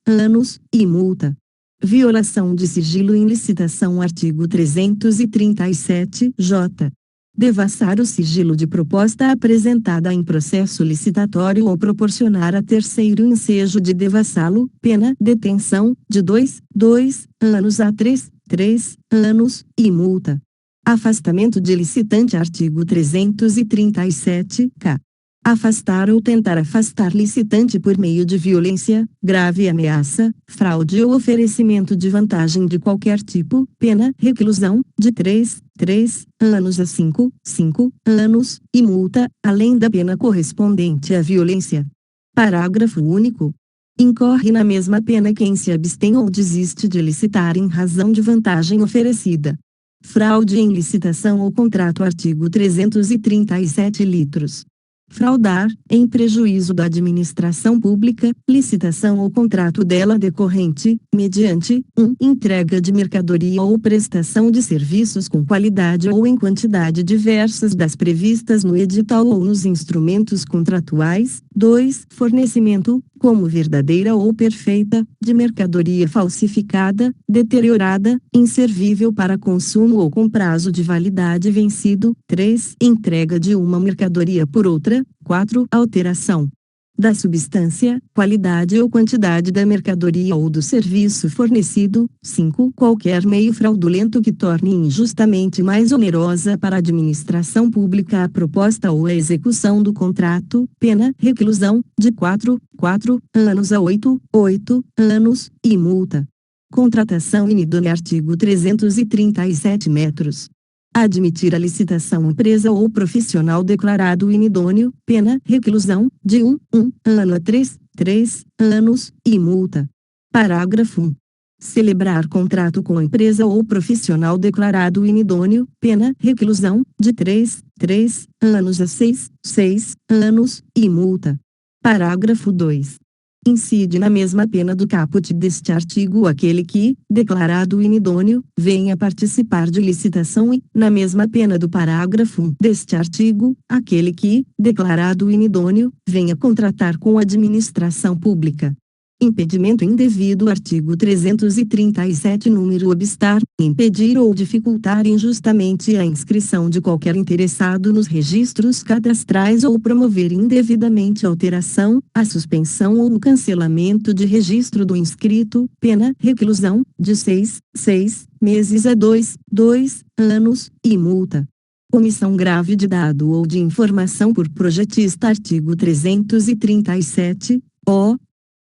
anos, e multa. Violação de sigilo em licitação. Artigo 337-J. Devassar o sigilo de proposta apresentada em processo licitatório ou proporcionar a terceiro ensejo de devassá-lo, pena detenção, de 2 anos a 3 anos, e multa. Afastamento de licitante. Artigo 337-K. Afastar ou tentar afastar licitante por meio de violência, grave ameaça, fraude ou oferecimento de vantagem de qualquer tipo, pena reclusão, de 3 anos a 5 anos, e multa, além da pena correspondente à violência. Parágrafo único. Incorre na mesma pena quem se abstém ou desiste de licitar em razão de vantagem oferecida. Fraude em licitação ou contrato. Artigo 337 litros. Fraudar, em prejuízo da administração pública, licitação ou contrato dela decorrente, mediante 1. Entrega de mercadoria ou prestação de serviços com qualidade ou em quantidade diversas das previstas no edital ou nos instrumentos contratuais. 2. Fornecimento, como verdadeira ou perfeita, de mercadoria falsificada, deteriorada, inservível para consumo ou com prazo de validade vencido. 3. Entrega de uma mercadoria por outra. 4. Alteração da substância, qualidade ou quantidade da mercadoria ou do serviço fornecido. 5. Qualquer meio fraudulento que torne injustamente mais onerosa para a administração pública a proposta ou a execução do contrato, pena reclusão, de 4 anos a 8 anos, e multa. Contratação inidônea. Artigo 337 metros. Admitir a licitação empresa ou profissional declarado inidôneo, pena reclusão, de 1 ano a 3 anos, e multa. Parágrafo 1. Celebrar contrato com empresa ou profissional declarado inidôneo, pena reclusão, de 3 anos a 6 anos, e multa. Parágrafo 2. Incide na mesma pena do caput deste artigo aquele que, declarado inidôneo, venha participar de licitação e, na mesma pena do parágrafo 1 deste artigo, aquele que, declarado inidôneo, venha contratar com a administração pública. Impedimento indevido. Artigo 337 número obstar, impedir ou dificultar injustamente a inscrição de qualquer interessado nos registros cadastrais ou promover indevidamente a alteração, a suspensão ou o cancelamento de registro do inscrito, pena reclusão, de 6 meses a 2 anos, e multa. Omissão grave de dado ou de informação por projetista. Artigo 337-O.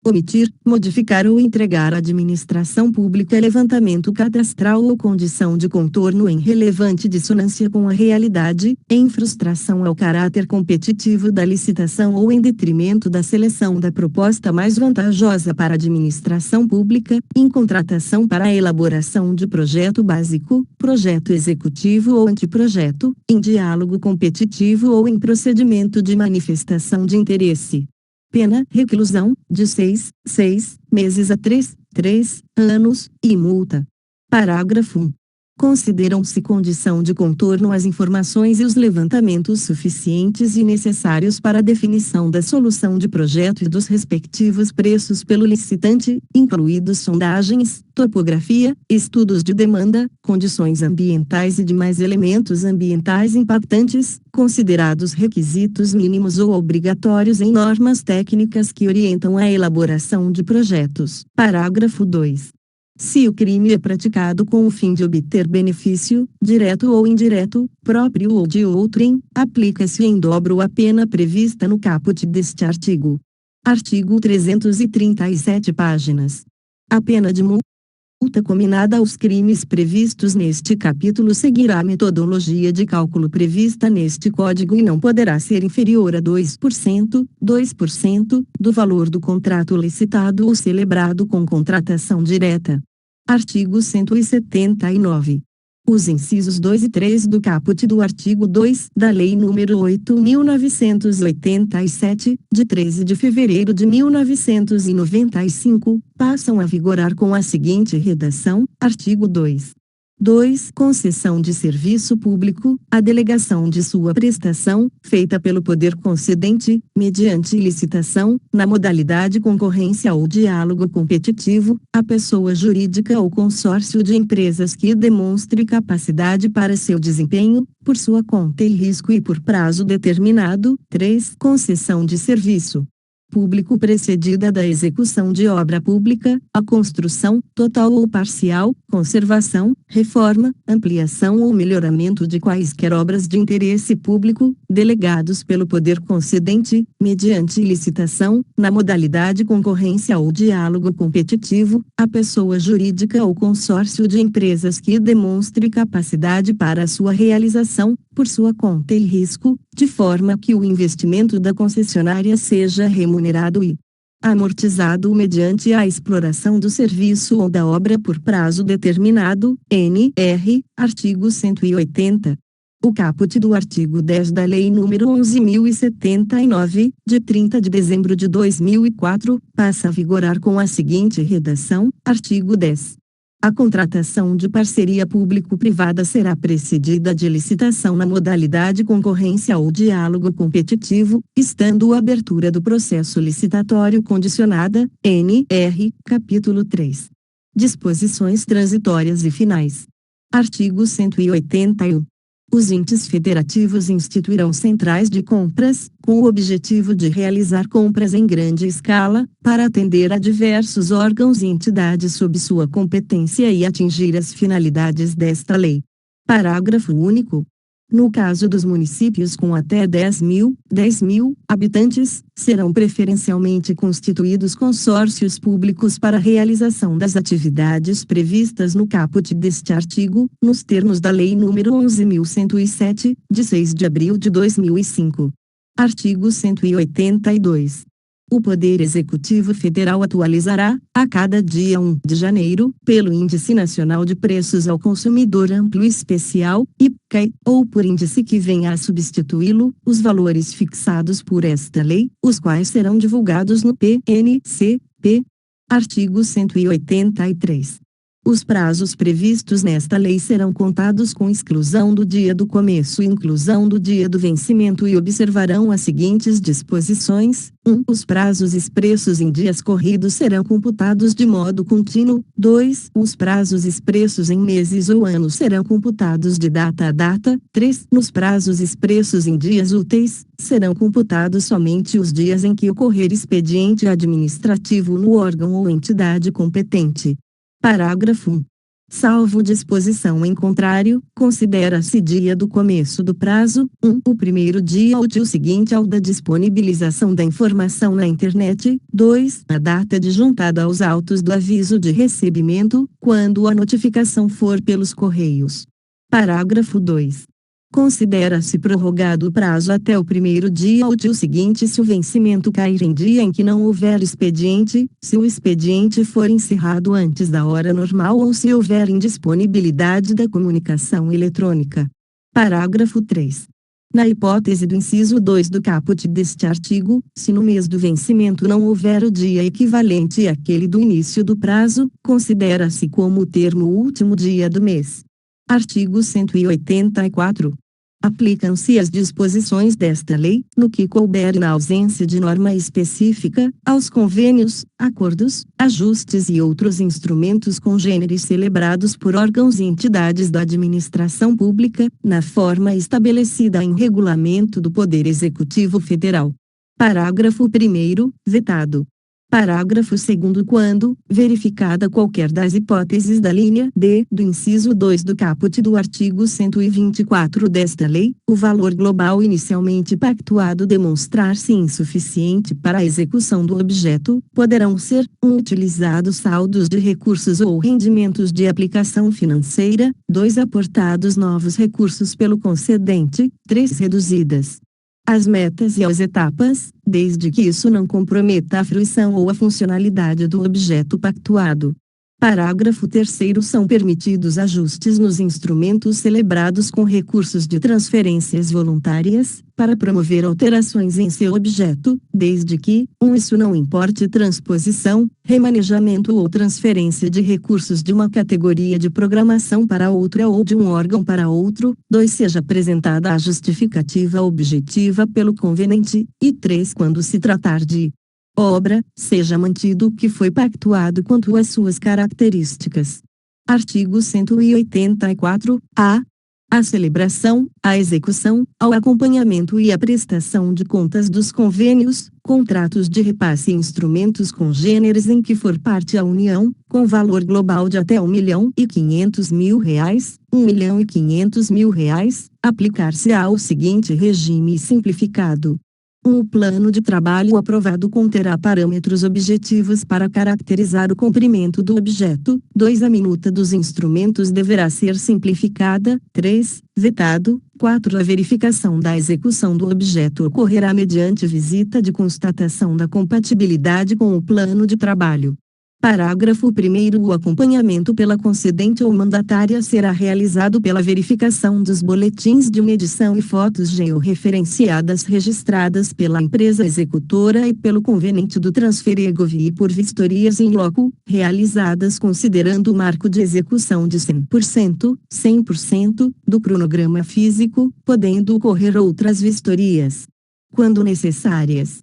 Omitir, modificar ou entregar à administração pública levantamento cadastral ou condição de contorno em relevante dissonância com a realidade, em frustração ao caráter competitivo da licitação ou em detrimento da seleção da proposta mais vantajosa para a administração pública, em contratação para a elaboração de projeto básico, projeto executivo ou anteprojeto, em diálogo competitivo ou em procedimento de manifestação de interesse. Pena, reclusão, de 6 meses a 3 anos, e multa. Parágrafo 1. Consideram-se condição de contorno as informações e os levantamentos suficientes e necessários para a definição da solução de projeto e dos respectivos preços pelo licitante, incluídos sondagens, topografia, estudos de demanda, condições ambientais e demais elementos ambientais impactantes, considerados requisitos mínimos ou obrigatórios em normas técnicas que orientam a elaboração de projetos. Parágrafo 2. Se o crime é praticado com o fim de obter benefício, direto ou indireto, próprio ou de outrem, aplica-se em dobro a pena prevista no caput deste artigo. Artigo 337 páginas. A pena de multa combinada aos crimes previstos neste capítulo seguirá a metodologia de cálculo prevista neste Código e não poderá ser inferior a 2% do valor do contrato licitado ou celebrado com contratação direta. Artigo 179. Os incisos 2 e 3 do caput do artigo 2 da Lei nº 8.987, de 13 de fevereiro de 1995, passam a vigorar com a seguinte redação: artigo 2. 2. Concessão de serviço público, a delegação de sua prestação, feita pelo poder concedente, mediante licitação, na modalidade concorrência ou diálogo competitivo, a pessoa jurídica ou consórcio de empresas que demonstre capacidade para seu desempenho, por sua conta e risco e por prazo determinado. 3. Concessão de serviço público precedida da execução de obra pública, a construção, total ou parcial, conservação, reforma, ampliação ou melhoramento de quaisquer obras de interesse público, delegados pelo poder concedente, mediante licitação, na modalidade concorrência ou diálogo competitivo, a pessoa jurídica ou consórcio de empresas que demonstre capacidade para a sua realização, por sua conta e risco, de forma que o investimento da concessionária seja remunerado e amortizado mediante a exploração do serviço ou da obra por prazo determinado. NR, artigo 180. O caput do artigo 10 da Lei nº 11.079, de 30 de dezembro de 2004, passa a vigorar com a seguinte redação: artigo 10. A contratação de parceria público-privada será precedida de licitação na modalidade concorrência ou diálogo competitivo, estando a abertura do processo licitatório condicionada. NR, capítulo 3. Disposições transitórias e finais. Artigo 181. Os entes federativos instituirão centrais de compras, com o objetivo de realizar compras em grande escala, para atender a diversos órgãos e entidades sob sua competência e atingir as finalidades desta lei. Parágrafo único. No caso dos municípios com até 10.000 habitantes, serão preferencialmente constituídos consórcios públicos para a realização das atividades previstas no caput deste artigo, nos termos da Lei nº 11.107, de 6 de abril de 2005. Artigo 182. O Poder Executivo Federal atualizará, a cada dia 1 de janeiro, pelo Índice Nacional de Preços ao Consumidor Amplo e Especial, IPCA, ou por índice que venha a substituí-lo, os valores fixados por esta lei, os quais serão divulgados no PNCP. Artigo 183. Os prazos previstos nesta lei serão contados com exclusão do dia do começo e inclusão do dia do vencimento e observarão as seguintes disposições: 1. Os prazos expressos em dias corridos serão computados de modo contínuo. 2. Os prazos expressos em meses ou anos serão computados de data a data. 3. Nos prazos expressos em dias úteis, serão computados somente os dias em que ocorrer expediente administrativo no órgão ou entidade competente. Parágrafo 1. Salvo disposição em contrário, considera-se dia do começo do prazo, 1. O primeiro dia útil seguinte ao da disponibilização da informação na internet, 2. A data de juntada aos autos do aviso de recebimento, quando a notificação for pelos correios. Parágrafo 2. Considera-se prorrogado o prazo até o primeiro dia útil seguinte se o vencimento cair em dia em que não houver expediente, se o expediente for encerrado antes da hora normal ou se houver indisponibilidade da comunicação eletrônica. Parágrafo 3. Na hipótese do inciso 2 do caput deste artigo, se no mês do vencimento não houver o dia equivalente àquele do início do prazo, considera-se como o termo o último dia do mês. Artigo 184. Aplicam-se as disposições desta lei, no que couber na ausência de norma específica, aos convênios, acordos, ajustes e outros instrumentos congêneres celebrados por órgãos e entidades da administração pública, na forma estabelecida em regulamento do Poder Executivo Federal. Parágrafo 1º, vetado. Parágrafo 2º quando, verificada qualquer das hipóteses da linha D do inciso 2 do caput do artigo 124 desta lei, o valor global inicialmente pactuado demonstrar-se insuficiente para a execução do objeto, poderão ser, 1. Utilizados saldos de recursos ou rendimentos de aplicação financeira, 2. Aportados novos recursos pelo concedente, 3. Reduzidas as metas e as etapas, desde que isso não comprometa a fruição ou a funcionalidade do objeto pactuado. Parágrafo 3º são permitidos ajustes nos instrumentos celebrados com recursos de transferências voluntárias, para promover alterações em seu objeto, desde que, 1. Isso não importe transposição, remanejamento ou transferência de recursos de uma categoria de programação para outra ou de um órgão para outro, 2. Seja apresentada a justificativa objetiva pelo convenente, e 3. Quando se tratar de obra, seja mantido o que foi pactuado quanto às suas características. Artigo 184-A. A celebração, a execução, ao acompanhamento e a prestação de contas dos convênios, contratos de repasse e instrumentos congêneres em que for parte a União, com valor global de até R$1.500.000, R$1.500.000, aplicar-se-á o seguinte regime simplificado. O plano de trabalho aprovado conterá parâmetros objetivos para caracterizar o cumprimento do objeto. 2. A minuta dos instrumentos deverá ser simplificada. 3. Vetado. 4. A verificação da execução do objeto ocorrerá mediante visita de constatação da compatibilidade com o plano de trabalho. Parágrafo 1º. O acompanhamento pela concedente ou mandatária será realizado pela verificação dos boletins de medição e fotos georreferenciadas registradas pela empresa executora e pelo convenente do transferego e por vistorias in loco, realizadas considerando o marco de execução de 100% do cronograma físico, podendo ocorrer outras vistorias, quando necessárias.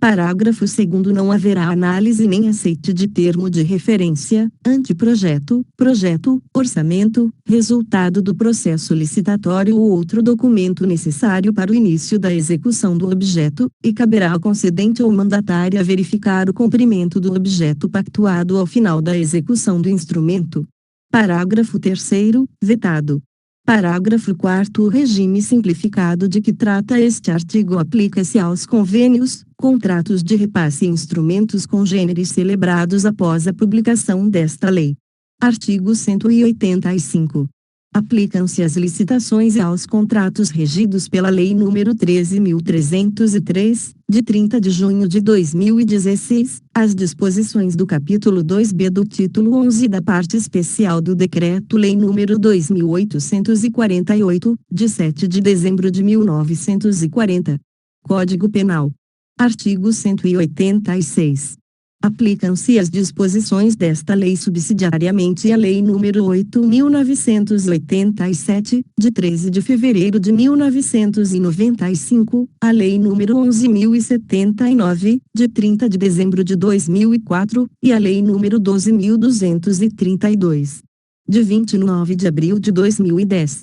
Parágrafo 2º. Não haverá análise nem aceite de termo de referência, anteprojeto, projeto, orçamento, resultado do processo licitatório ou outro documento necessário para o início da execução do objeto, e caberá ao concedente ou mandatária verificar o cumprimento do objeto pactuado ao final da execução do instrumento. Parágrafo 3º, vetado. Parágrafo 4º. O regime simplificado de que trata este artigo aplica-se aos convênios, contratos de repasse e instrumentos congêneres celebrados após a publicação desta lei. Artigo 185. Aplicam-se às licitações e aos contratos regidos pela Lei nº 13.303, de 30 de junho de 2016, as disposições do capítulo 2b do título 11 da parte especial do Decreto-Lei nº 2.848, de 7 de dezembro de 1940. Código Penal. Artigo 186. Aplicam-se as disposições desta lei subsidiariamente à Lei nº 8.987, de 13 de fevereiro de 1995, à Lei nº 11.079, de 30 de dezembro de 2004, e à Lei nº 12.232, de 29 de abril de 2010.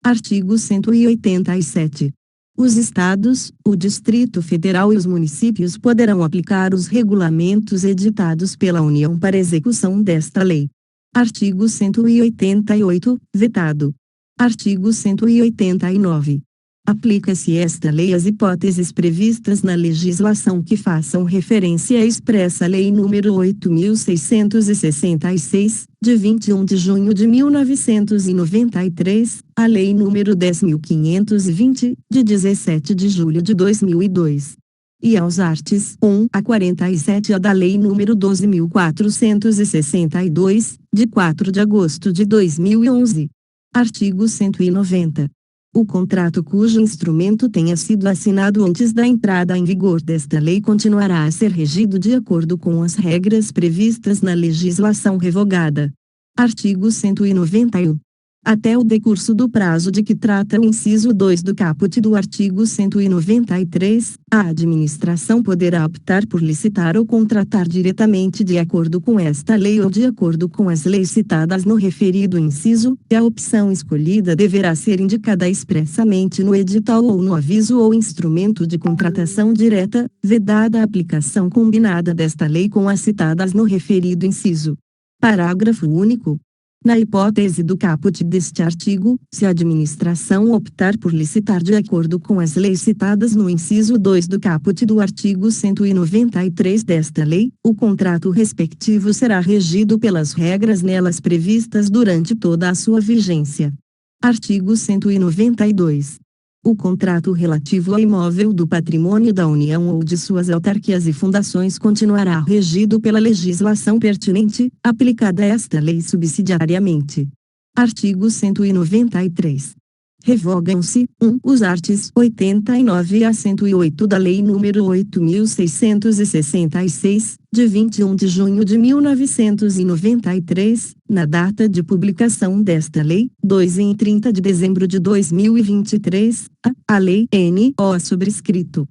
Artigo 187. Os Estados, o Distrito Federal e os municípios poderão aplicar os regulamentos editados pela União para execução desta lei. Artigo 188, vetado. Artigo 189. Aplica-se esta lei às hipóteses previstas na legislação que façam referência à expressa Lei nº 8.666, de 21 de junho de 1993, a Lei nº 10.520, de 17 de julho de 2002. E aos artes 1 a 47 da Lei nº 12.462, de 4 de agosto de 2011. Artigo 190. O contrato cujo instrumento tenha sido assinado antes da entrada em vigor desta lei continuará a ser regido de acordo com as regras previstas na legislação revogada. Artigo 191. Até o decurso do prazo de que trata o inciso 2 do caput do artigo 193, a administração poderá optar por licitar ou contratar diretamente de acordo com esta lei ou de acordo com as leis citadas no referido inciso, e a opção escolhida deverá ser indicada expressamente no edital ou no aviso ou instrumento de contratação direta, vedada a aplicação combinada desta lei com as citadas no referido inciso. Parágrafo único. Na hipótese do caput deste artigo, se a administração optar por licitar de acordo com as leis citadas no inciso 2 do caput do artigo 193 desta lei, o contrato respectivo será regido pelas regras nelas previstas durante toda a sua vigência. Artigo 192. O contrato relativo ao imóvel do patrimônio da União ou de suas autarquias e fundações continuará regido pela legislação pertinente, aplicada esta lei subsidiariamente. Artigo 193. Revogam-se, 1. Os artes 89 a 108 da Lei nº 8.666, de 21 de junho de 1993, na data de publicação desta lei, 2 em 30 de dezembro de 2023, a Lei N.O. sobrescrito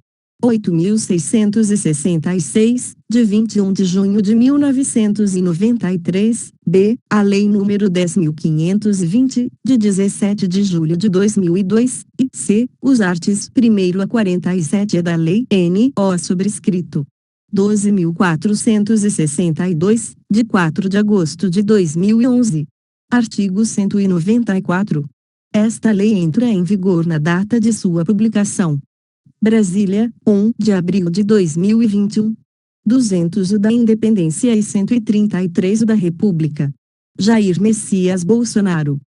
8.666, de 21 de junho de 1993, b. a Lei nº 10.520, de 17 de julho de 2002, e c. os artes 1º a 47 da Lei N.O. sobrescrito 12.462, de 4 de agosto de 2011. Artigo 194. Esta lei entra em vigor na data de sua publicação. Brasília, 1 de abril de 2021. 200 o da Independência e 133 o da República. Jair Messias Bolsonaro.